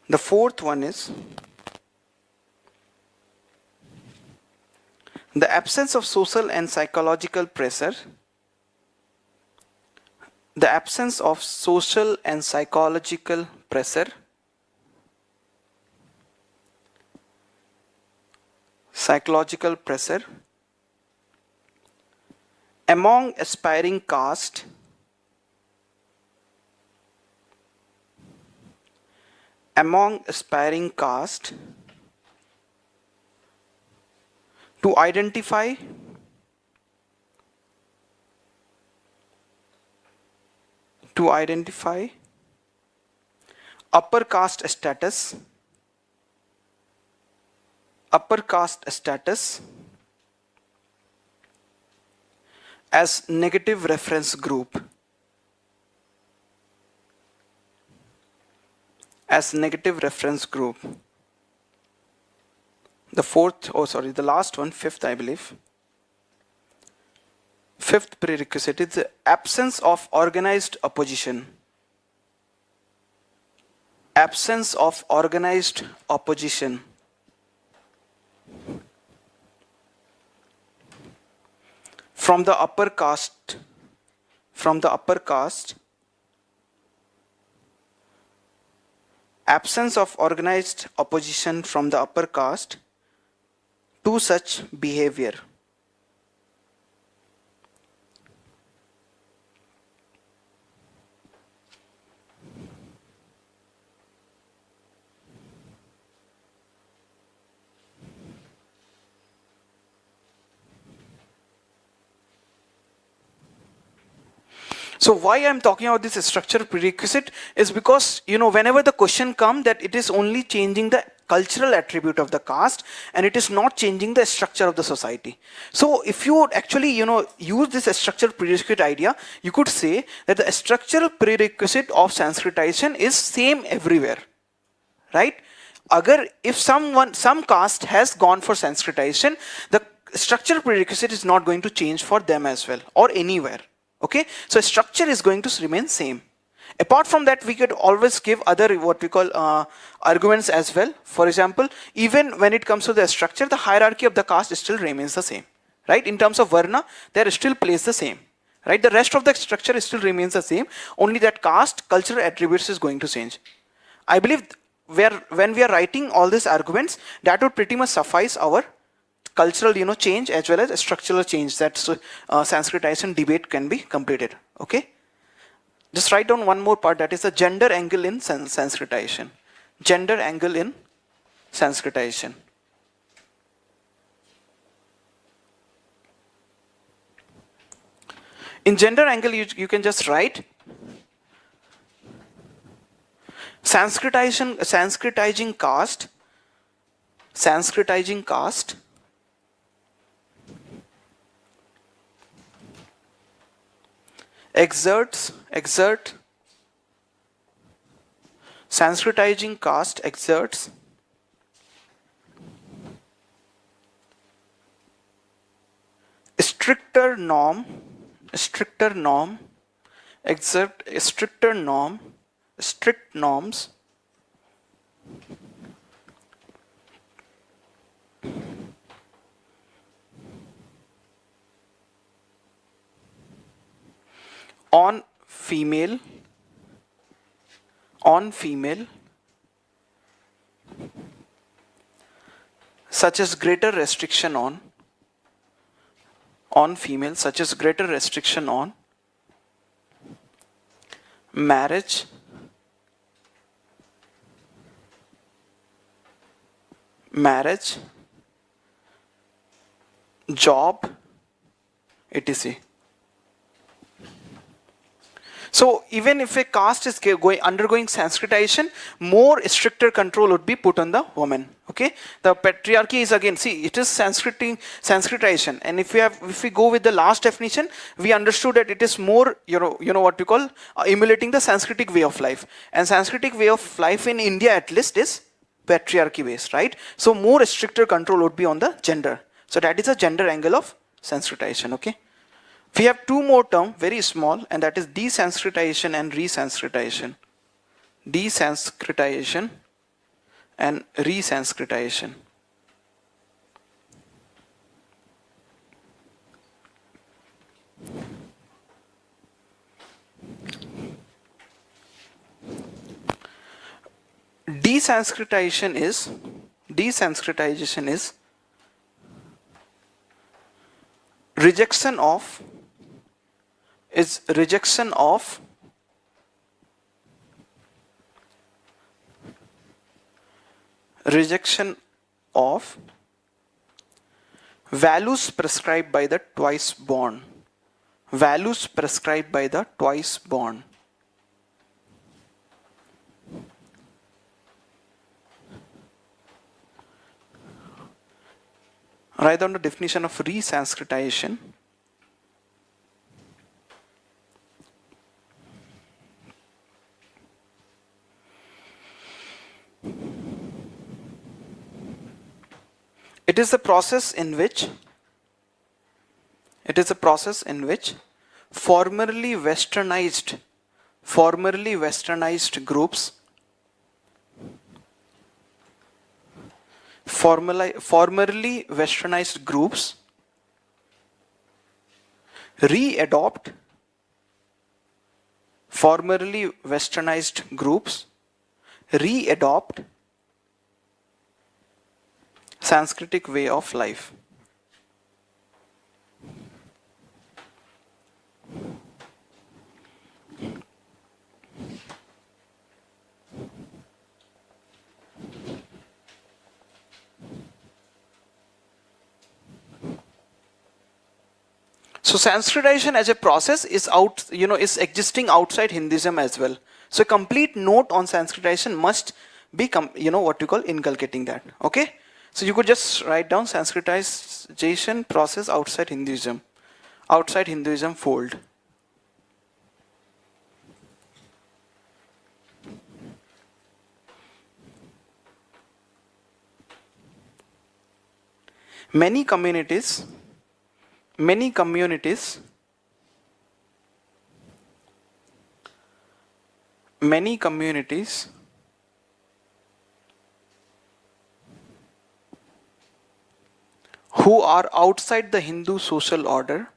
S1: The fourth one is the absence of social and psychological pressure. The absence of social and psychological pressure among aspiring caste to identify upper caste status as negative reference group. The last one, fifth, I believe. Fifth prerequisite is the absence of organized opposition. From the upper caste. Absence of organized opposition from the upper caste to such behavior. So why I'm talking about this structural prerequisite is because, whenever the question comes that it is only changing the cultural attribute of the caste and it is not changing the structure of the society. So if you would actually, use this structural prerequisite idea, you could say that the structural prerequisite of Sanskritization is same everywhere, right? If some caste has gone for Sanskritization, the structural prerequisite is not going to change for them as well or anywhere. Okay, so structure is going to remain same. Apart from that, we could always give other what we call arguments as well. For example, even when it comes to the structure, the hierarchy of the caste still remains the same, right? In terms of varna, they still plays the same, right? The rest of the structure still remains the same. Only that caste cultural attributes is going to change. I believe when we are writing all these arguments, that would pretty much suffice our cultural change as well as structural change that Sanskritization debate can be completed. Okay, just write down one more part, that is the gender angle in Sanskritization. In gender angle, you can just write Sanskritizing caste exerts stricter norms on female such as greater restriction on females, such as greater restriction on marriage, job, etc. So even if a caste is undergoing Sanskritization, more stricter control would be put on the woman. Okay, the patriarchy is again, see, it is Sanskritization, and if we go with the last definition, we understood that it is more, you know what we call emulating the Sanskritic way of life, and Sanskritic way of life in India at least is patriarchy based, right? So more stricter control would be on the gender. So that is a gender angle of Sanskritization. Okay. We have two more terms, very small, and that is desanskritization and resanskritization. Desanskritization and resanskritization. Desanskritization is rejection of values prescribed by the twice born. Values prescribed by the twice born. Write down the definition of resanskritization. It is a process in which formerly westernized groups re-adopt Sanskritic way of life. So Sanskritization as a process is existing outside Hinduism as well. So a complete note on Sanskritization must be what you call inculcating that. Okay. So you could just write down Sanskritization process outside Hinduism fold. Many communities who are outside the Hindu social order,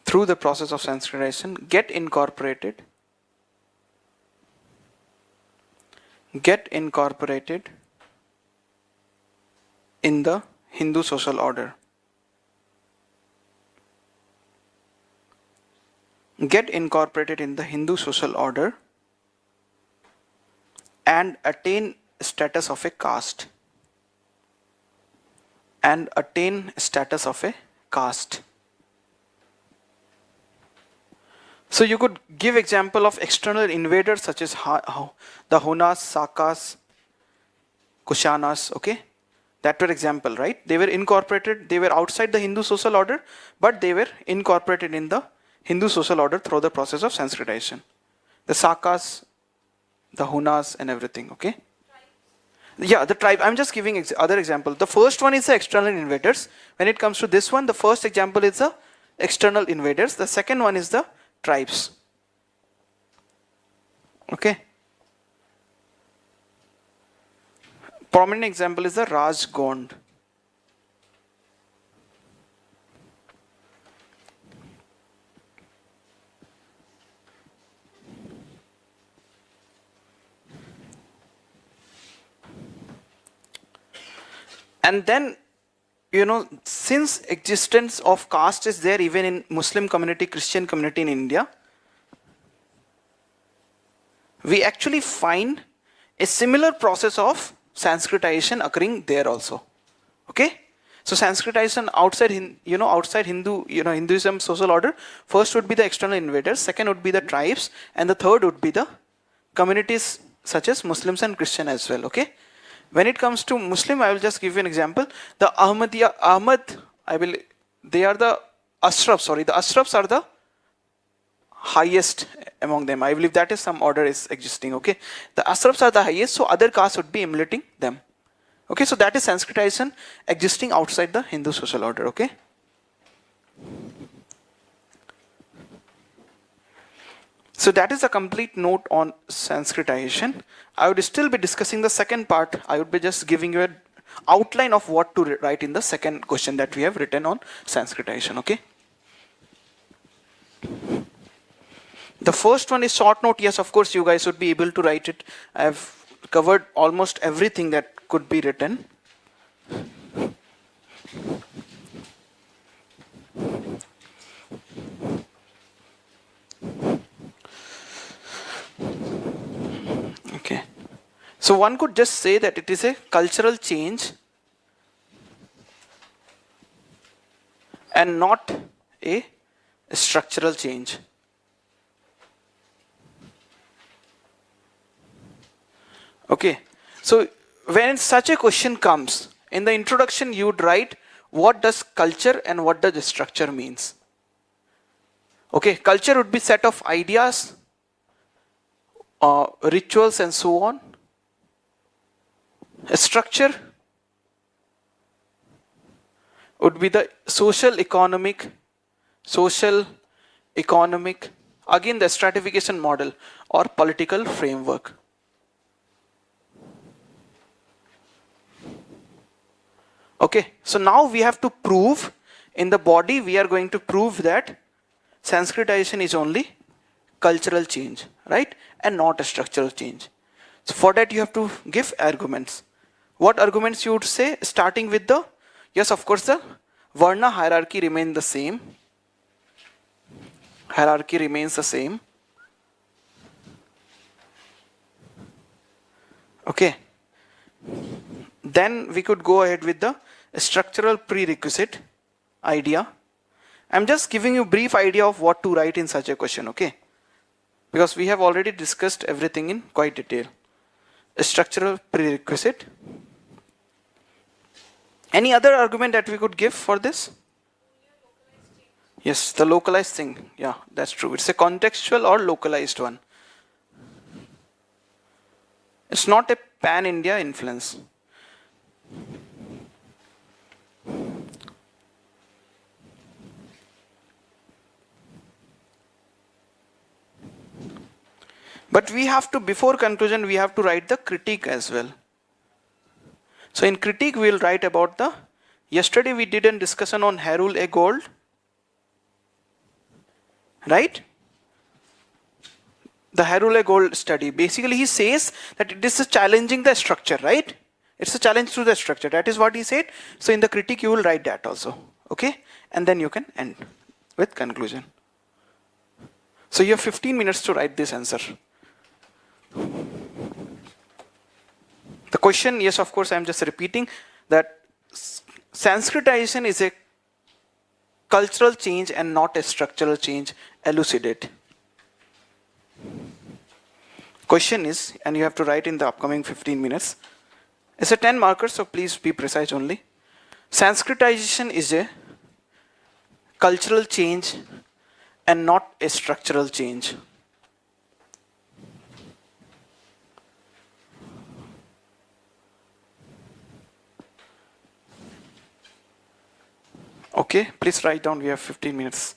S1: through the process of Sanskritization, get incorporated in the Hindu social order. And attain status of a caste. So you could give example of external invaders such as the Hunas, Sakas, Kushanas, okay? That were example, right? They were incorporated, they were outside the Hindu social order, but they were incorporated in the Hindu social order through the process of Sanskritization. The Sakas, the Hunas and everything, okay? Yeah, the tribe. I'm just giving other example. The first one is the external invaders. When it comes to this one, the first example is the external invaders. The second one is the tribes. Okay. Prominent example is the Rajgond. And then, since existence of caste is there even in Muslim community, Christian community in India, we actually find a similar process of Sanskritization occurring there also. Okay? So Sanskritization outside Hinduism social order, first would be the external invaders, second would be the tribes, and the third would be the communities such as Muslims and Christian as well. Okay? When it comes to Muslim, I will just give you an example. The they are the Ashrafs, the Ashrafs are the highest among them. I believe that is some order is existing. Okay, the Ashrafs are the highest, so other castes would be emulating them. Okay, so that is Sanskritization existing outside the Hindu social order. Okay. So that is a complete note on Sanskritization. I would still be discussing the second part. I would be just giving you an outline of what to write in the second question that we have written on Sanskritization. Okay. The first one is short note. Yes, of course, you guys would be able to write it. I have covered almost everything that could be written. Okay. So one could just say that it is a cultural change and not a structural change. Okay, so when such a question comes, in the introduction you would write what does culture and what does structure means. Okay, culture would be set of ideas, rituals and so on. A structure would be the social, economic, again the stratification model or political framework. Okay, so now we have to prove in the body, we are going to prove that Sanskritization is only cultural change, right? And not a structural change. So for that you have to give arguments. What arguments you would say? Starting with the, yes, of course, the Varna hierarchy remains the same. Hierarchy remains the same. Okay. Then we could go ahead with the structural prerequisite idea. I'm just giving you a brief idea of what to write in such a question, okay? Because we have already discussed everything in quite detail. A structural prerequisite. Any other argument that we could give for this? Yes, the localized thing. Yeah, that's true. It's a contextual or localized one. It's not a pan-India influence. But we have to, before conclusion, we have to write the critique as well. So in critique, we will write about the, yesterday we did a discussion on Harul A. Gold, right? The Harul A. Gold study. Basically, he says that it is challenging the structure, right? It's a challenge to the structure. That is what he said. So in the critique, you will write that also. Okay? And then you can end with conclusion. So you have 15 minutes to write this answer. The question, yes, of course, I am just repeating that Sanskritization is a cultural change and not a structural change. Elucidate. Question is, and you have to write in the upcoming 15 minutes. It's a 10 markers, so please be precise only. Sanskritization is a cultural change and not a structural change. Okay, please write down, we have 15 minutes.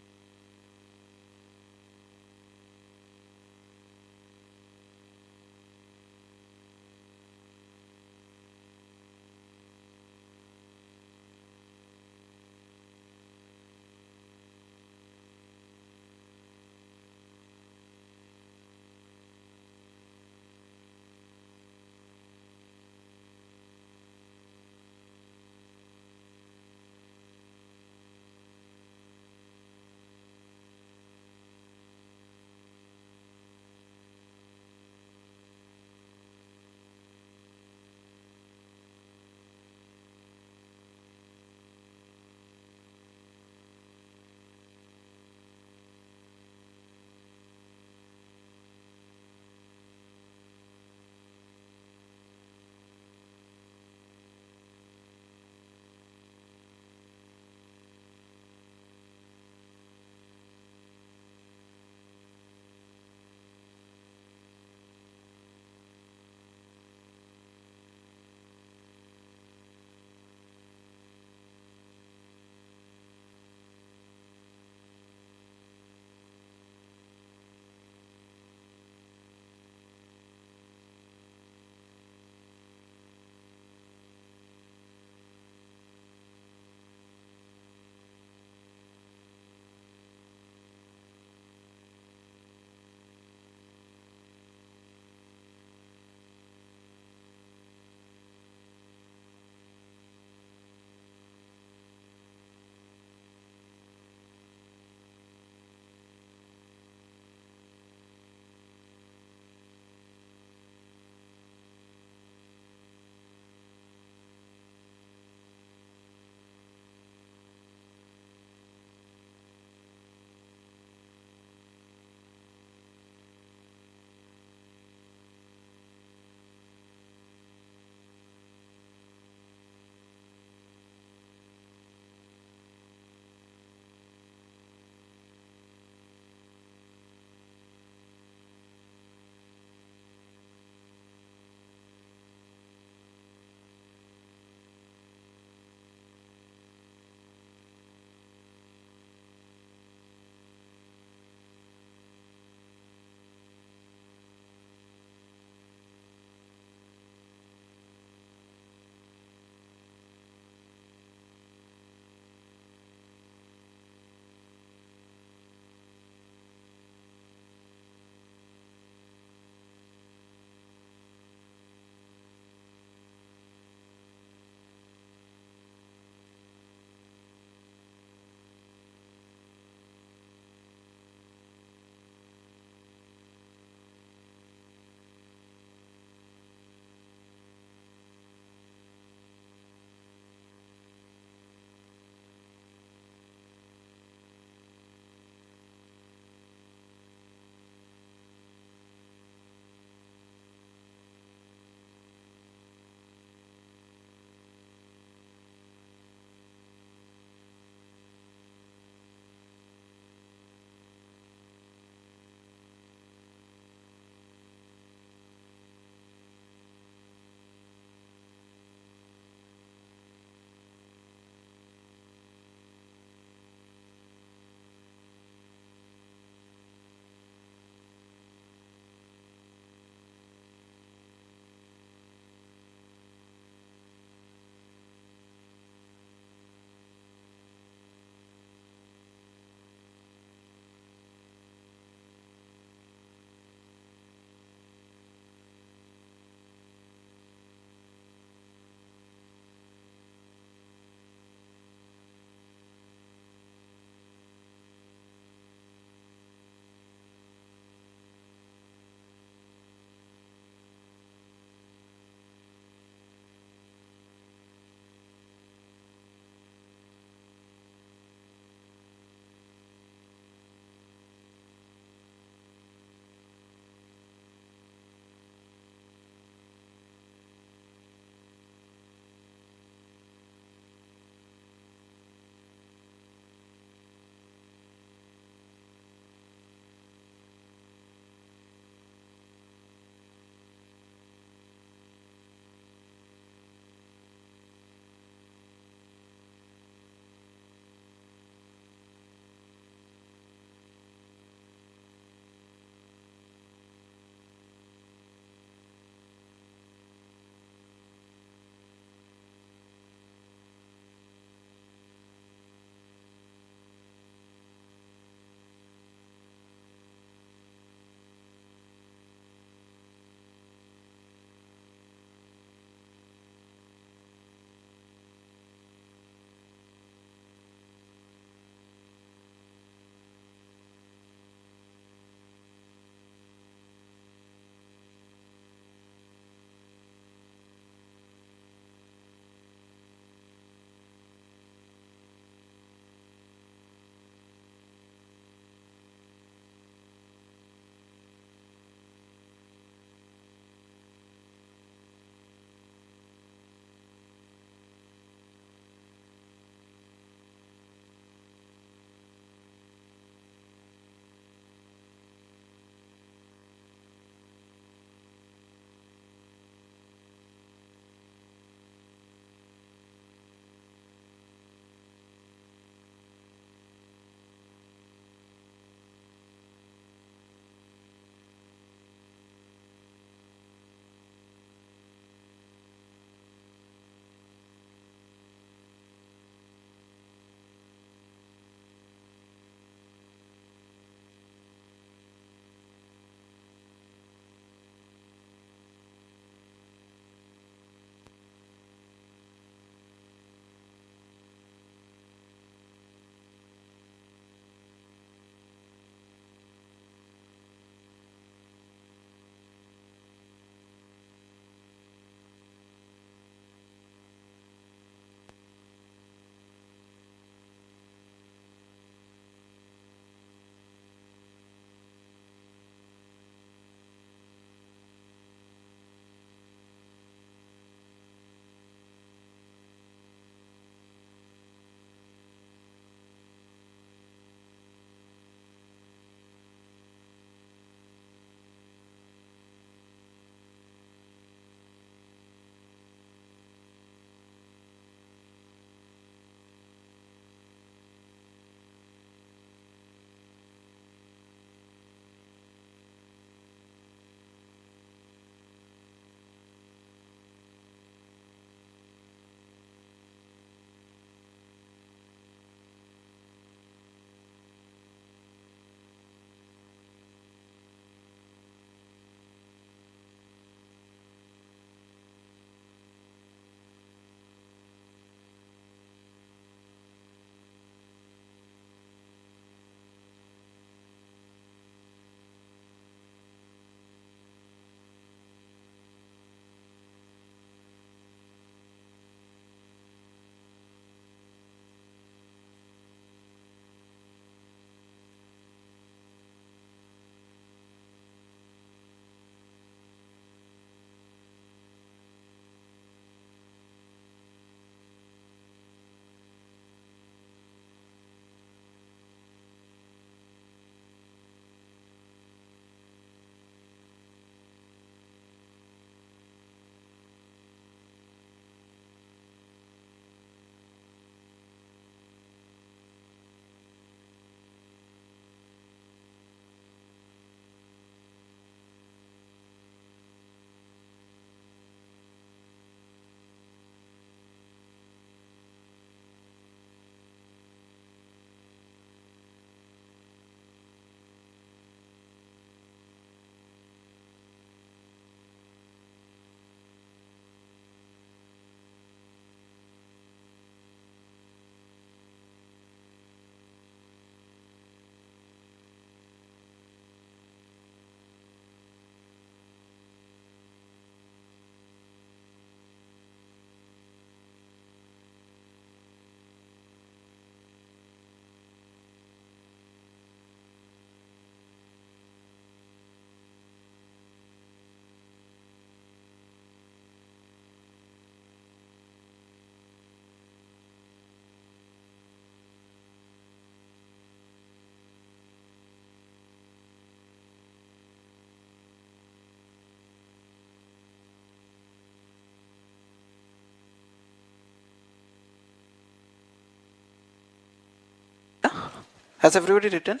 S1: Has everybody written?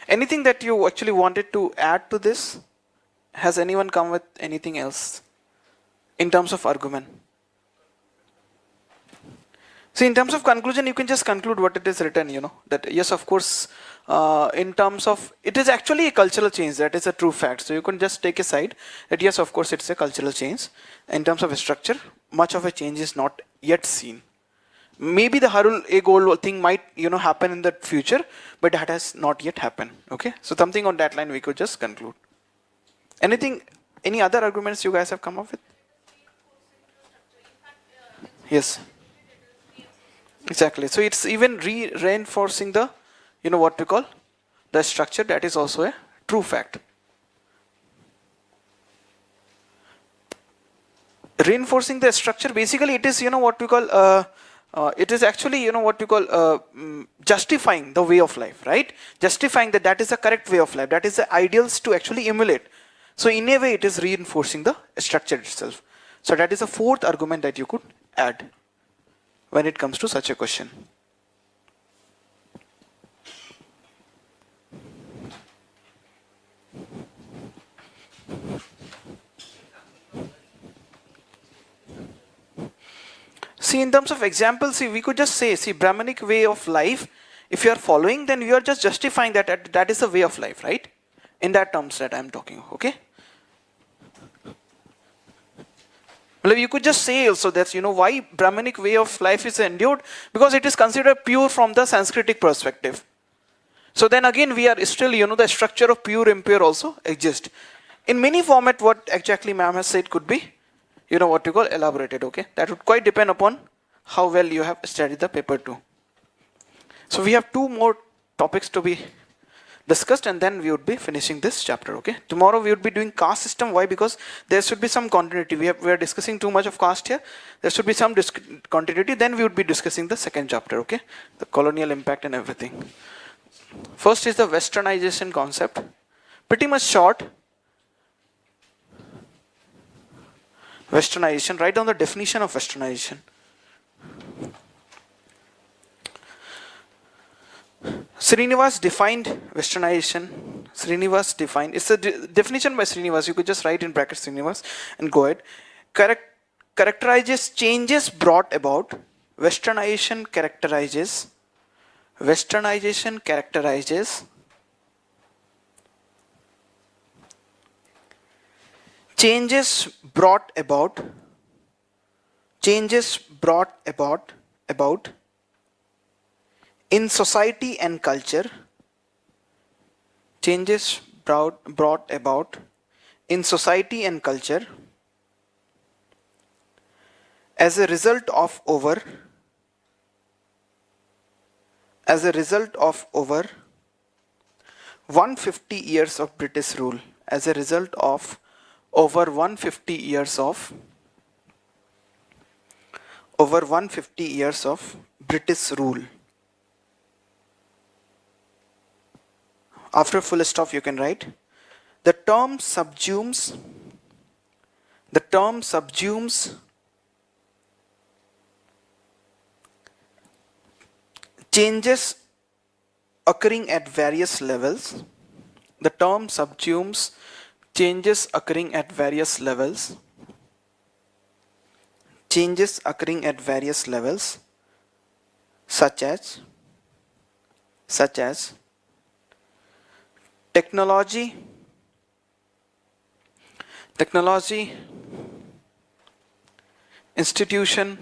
S1: Anything that you actually wanted to add to this? Has anyone come with anything else in terms of argument? See, in terms of conclusion, you can just conclude what it is written, that yes, of course, in terms of, it is actually a cultural change, that is a true fact. So you can just take a side that yes, of course, it's a cultural change. In terms of a structure, much of a change is not yet seen. Maybe the Harul a goal thing might, happen in the future, but that has not yet happened. Okay, so something on that line we could just conclude. Anything, any other arguments you guys have come up with? Yes. Exactly. So it's even reinforcing the, what we call the structure. That is also a true fact. Reinforcing the structure, basically it is, what we call, it is actually, what we call justifying the way of life, right? Justifying that that is the correct way of life. That is the ideals to actually emulate. So in a way, it is reinforcing the structure itself. So that is a fourth argument that you could add when it comes to such a question. See, in terms of examples, see, we could just say, see, Brahmanic way of life, if you are following, then you are just justifying that that is a way of life, right? In that terms that I am talking, okay? Well, you could just say also that, why Brahmanic way of life is endured? Because it is considered pure from the Sanskritic perspective. So then again, we are still, the structure of pure, impure also exists. In many format, what exactly ma'am has said could be, what you call elaborated, okay? That would quite depend upon how well you have studied the paper too. So we have two more topics to be discussed and then we would be finishing this chapter, okay? Tomorrow we would be doing caste system. Why? Because there should be some continuity. We are discussing too much of caste here. There should be some continuity. Then we would be discussing the second chapter, okay? The colonial impact and everything. First is the westernization concept. Pretty much short. Westernization, write down the definition of westernization. Srinivas defined westernization. Srinivas defined, it's a definition by Srinivas, you could just write in brackets Srinivas and go ahead. Characterizes changes brought about. Westernization characterizes changes brought about in society and culture. Changes brought about in society and culture as a result of over 150 years of British rule. As a result of over 150 years of British rule. After full stop you can write, the term subsumes changes occurring at various levels. The term subsumes changes occurring at various levels. Changes occurring at various levels, such as technology, institution,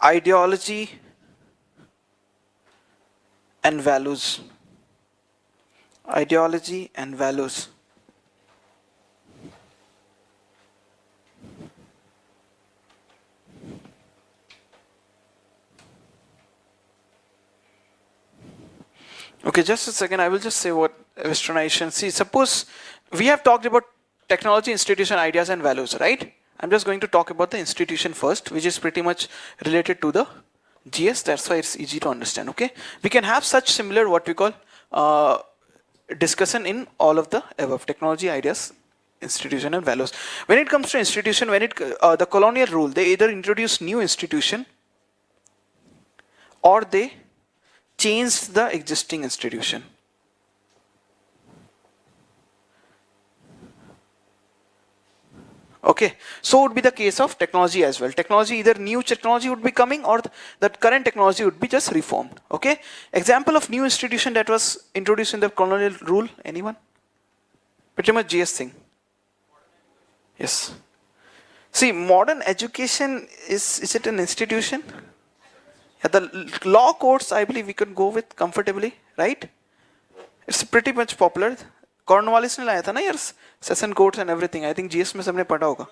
S1: ideology, and values. Ideology and values. Okay, just a second. I will just say what westernization. See, suppose we have talked about technology, institution, ideas, and values, right? I'm just going to talk about the institution first, which is pretty much related to the GS. That's why it's easy to understand. Okay, we can have such similar what we call discussion in all of the above technology, ideas, institution and values. When it comes to institution, the colonial rule, they either introduced new institution or they changed the existing institution. Okay, so would be the case of technology as well. Technology, either new technology would be coming or that current technology would be just reformed. Okay, example of new institution that was introduced in the colonial rule, anyone? Pretty much GS thing. Yes. See, modern education, is it an institution? Yeah, the law courts, I believe we could go with comfortably, right? It's pretty much popular. Cornwallis ने लाया था ना यार, session courts and everything. I think GS में सबने पढ़ा होगा.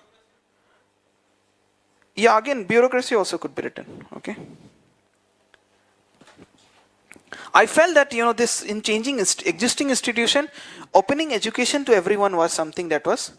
S1: Yeah, again, bureaucracy also could be written. Okay. I felt that, you know, this in changing existing institution, opening education to everyone was something that was.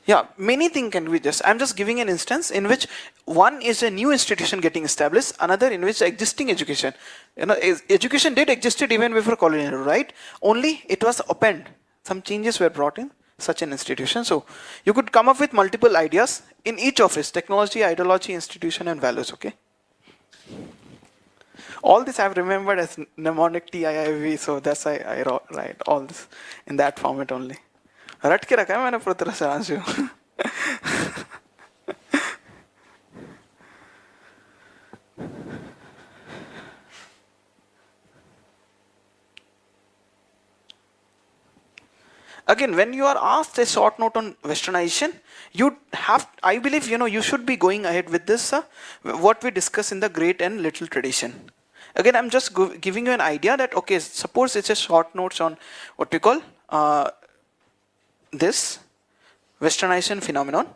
S1: Yeah, many things can be just. I'm just giving an instance in which one is a new institution getting established, another in which existing education. You know, education did existed even before colonial, right? Only it was opened. Some changes were brought in such an institution. So you could come up with multiple ideas in each of its technology, ideology, institution, and values. Okay. All this I've remembered as mnemonic TIIV, so that's why I write all this in that format only. रट के रखा है मैंने पूरी तरह से आंसू. Again, when you are asked a short note on westernization, you have, I believe, you know, you should be going ahead with this, what we discuss in the great and little tradition. Again, I'm just giving you an idea that, okay, suppose it's a short notes on what we call this westernization phenomenon.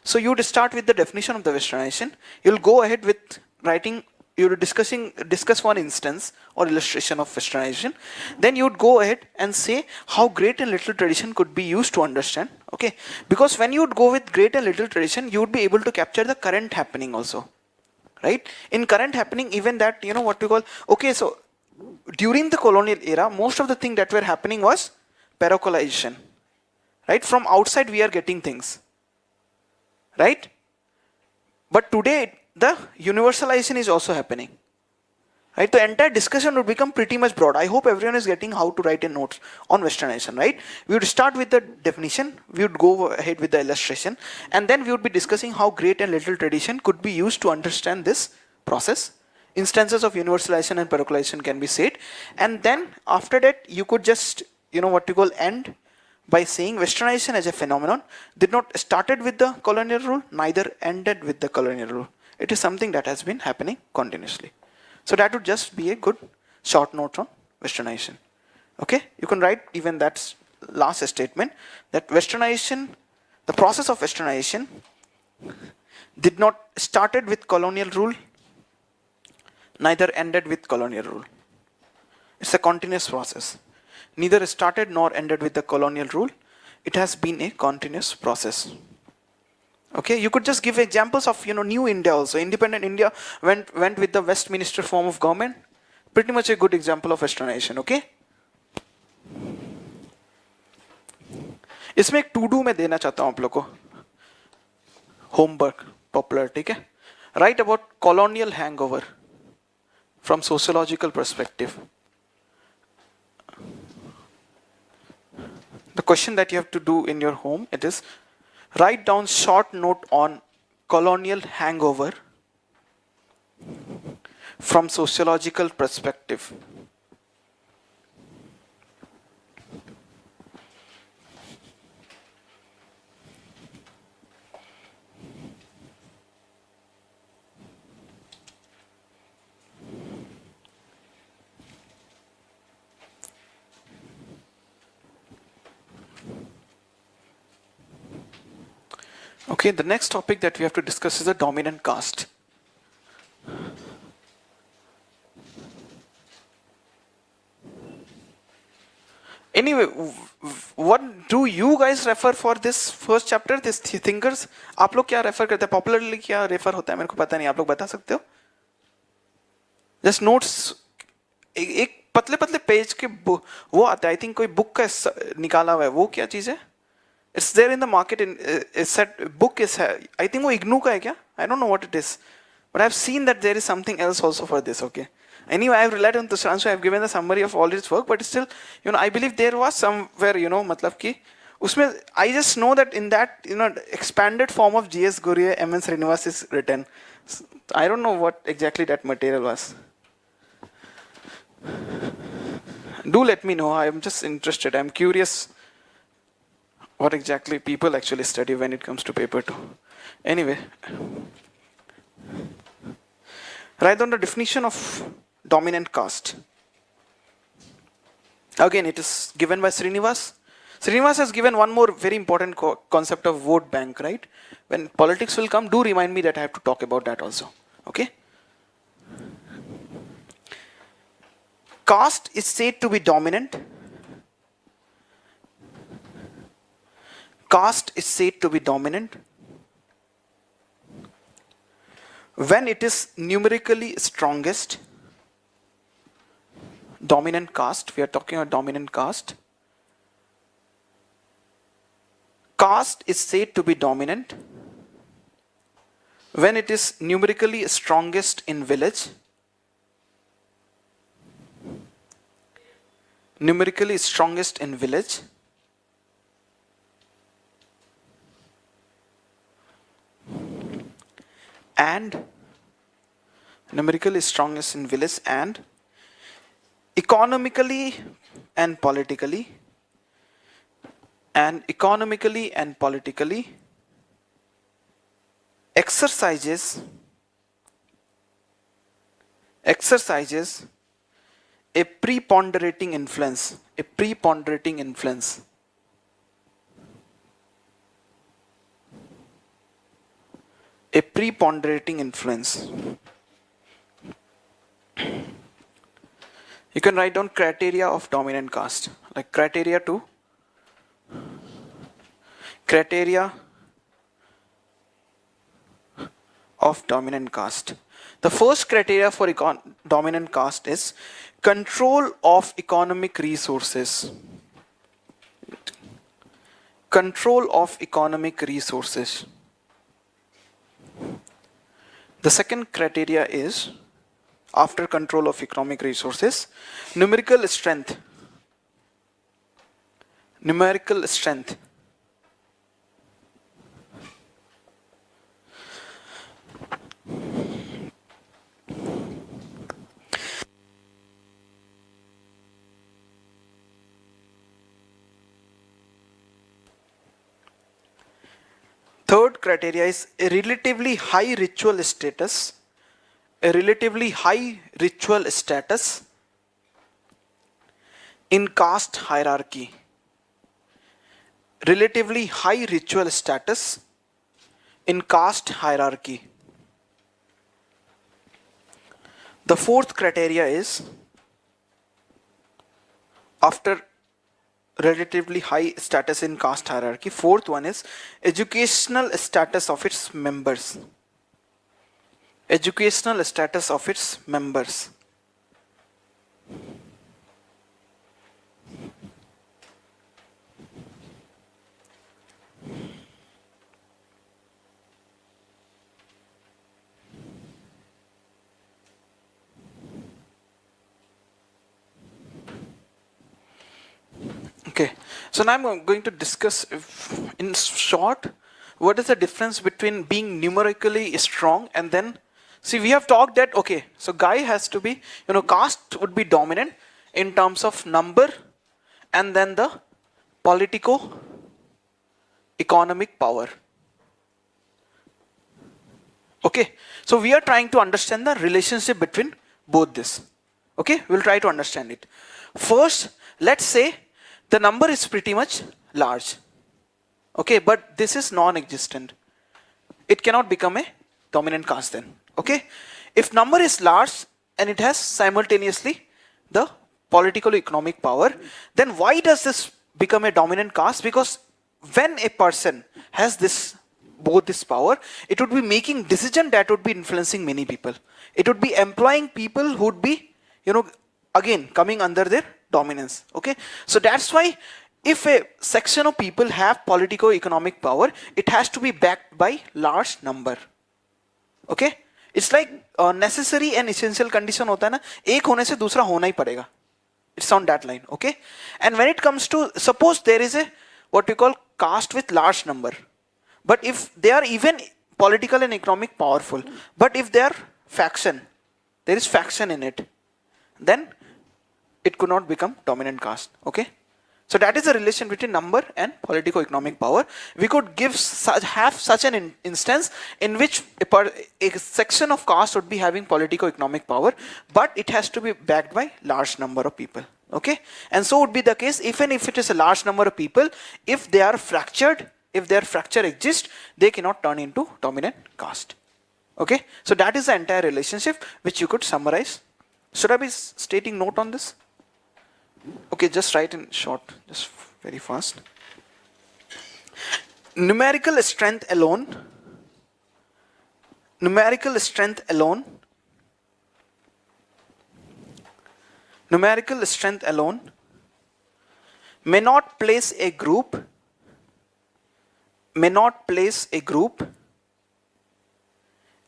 S1: So you would start with the definition of the westernization. You'll go ahead with writing, you're discuss one instance or illustration of westernization. Then you would go ahead and say how great and little tradition could be used to understand. Okay, because when you would go with great and little tradition, you would be able to capture the current happening also, right? In current happening, even that, you know, what we call, okay, so during the colonial era, most of the thing that were happening was parochialization. Right? From outside we are getting things. Right? But today the universalization is also happening. Right? The entire discussion would become pretty much broad. I hope everyone is getting how to write a notes on westernization, right? We would start with the definition, we would go ahead with the illustration, and then we would be discussing how great and little tradition could be used to understand this process. Instances of universalization and parochialization can be said, and then after that you could just, you know, what you call end by saying westernization as a phenomenon did not started with the colonial rule, neither ended with the colonial rule. It is something that has been happening continuously. So that would just be a good short note on westernization. Okay, you can write even that last statement, that westernization, the process of westernization did not started with colonial rule, neither ended with colonial rule. It's a continuous process. Neither started nor ended with the colonial rule. It has been a continuous process. Okay, you could just give examples of, you know, new India also. Independent India went with the Westminster form of government. Pretty much a good example of westernization. Okay. इसमें एक to do मैं देना चाहता हूँ आप लोगों को. Homework popular, ठीक है? Write about colonial hangover from sociological perspective. The question that you have to do in your home, it is write down short note on colonial hangover from sociological perspective. Okay, the next topic that we have to discuss is the dominant caste. Anyway, what do you guys refer for this first chapter, this thinkers? आप लोग क्या refer करते हैं? Popularly क्या refer होता है? मेरे को पता नहीं. आप लोग बता सकते हो? Just notes. एक पतले पतले पेज के वो आता है, आई थिंक कोई बुक का निकाला हुआ है, वो क्या चीज है? It's there in the market, in set book is, I think वो इग्नू का है क्या, I don't know what it is, but I have seen that there is something else also for this. Okay, anyway, I have relied on Tushranshu, I have given the summary of all its work, but still, I believe there was somewhere, मतलब कि उसमें, I just know that in that, expanded form of G.S. Ghurye, M.N. Srinivas is written. I don't know what exactly that material was. Do let me know. I am just interested. I am curious what exactly people actually study when it comes to paper 2. Anyway, write down the definition of dominant caste. Again, it is given by Srinivas. Srinivas has given one more very important concept of vote bank, right? When politics will come, do remind me that I have to talk about that also. Okay? Caste is said to be dominant. Caste is said to be dominant when it is numerically strongest. Dominant caste, we are talking about dominant caste. Caste is said to be dominant when it is numerically strongest in village. Numerically strongest in village. And numerically strongest in village and economically and politically exercises a preponderating influence. You can write down criteria of dominant caste, like criteria of dominant caste. The first criteria for dominant caste is control of economic resources. Control of economic resources. The second criteria is, after control of economic resources, numerical strength. Numerical strength. Third criteria is a relatively high ritual status. A relatively high ritual status in caste hierarchy. Relatively high ritual status in caste hierarchy. The fourth criteria is, after relatively high status in caste hierarchy, fourth one is educational status of its members. Educational status of its members. Okay, so now I'm going to discuss in short what is the difference between being numerically strong and then, see, we have talked that, okay, so guy has to be, caste would be dominant in terms of number and then the politico-economic power. Okay, so we are trying to understand the relationship between both this. Okay, we'll try to understand it. First, let's say the number is pretty much large. Okay, but this is non-existent. It cannot become a dominant caste then. Okay, if number is large and it has simultaneously the political economic power, then why does this become a dominant caste? Because when a person has both this power, it would be making decision that would be influencing many people. It would be employing people who would be, again coming under their dominance. Okay, so that's why if a section of people have politico-economic power, it has to be backed by large number. Okay, it's like necessary and essential condition होता है ना, एक होने से दूसरा होना ही पड़ेगा. It's on that line. Okay, and when it comes to, suppose there is a what we call caste with large number, but if they are even political and economic powerful, but if they are faction, there is faction in it, then it could not become dominant caste. Okay, so that is the relation between number and politico-economic power. We could have such an instance in which a section of caste would be having politico-economic power, but it has to be backed by large number of people. Okay, and so would be the case even if it is a large number of people. If they are fractured, if their fracture exists, they cannot turn into dominant caste. Okay, so that is the entire relationship which you could summarize. Should I be stating note on this? Okay, just write in short, just very fast. Numerical strength alone may not place a group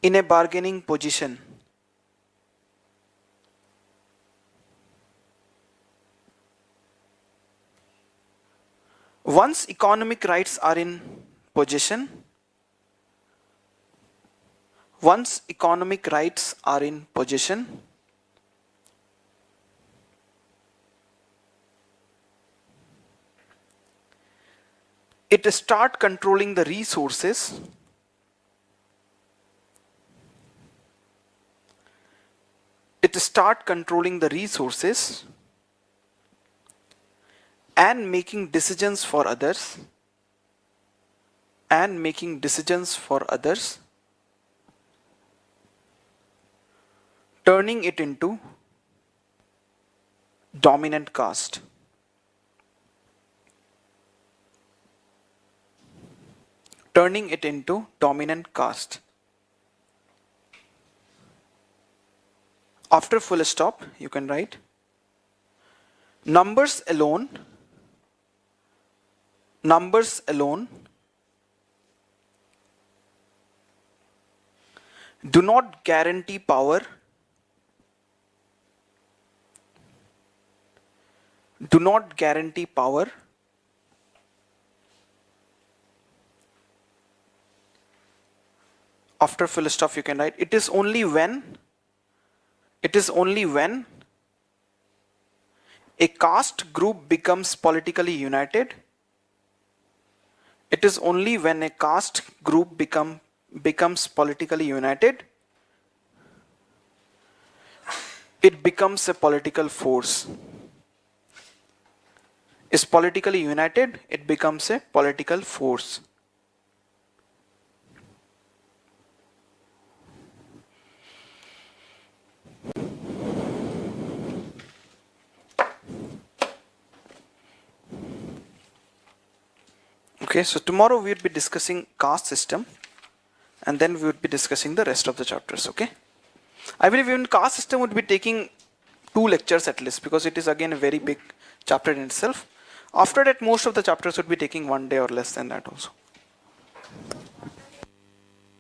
S1: in a bargaining position. Once economic rights are in possession, it start controlling the resources and making decisions for others, turning it into dominant caste. After full stop, you can write, numbers alone do not guarantee power, after full stop you can write, it is only when a caste group becomes politically united, becomes politically united, it becomes a political force. Is politically united, it becomes a political force. Okay, so tomorrow we will be discussing caste system, and then we would be discussing the rest of the chapters. Okay, I believe even caste system would be taking 2 lectures at least, because it is again a very big chapter in itself. After that, most of the chapters would be taking 1 day or less than that also.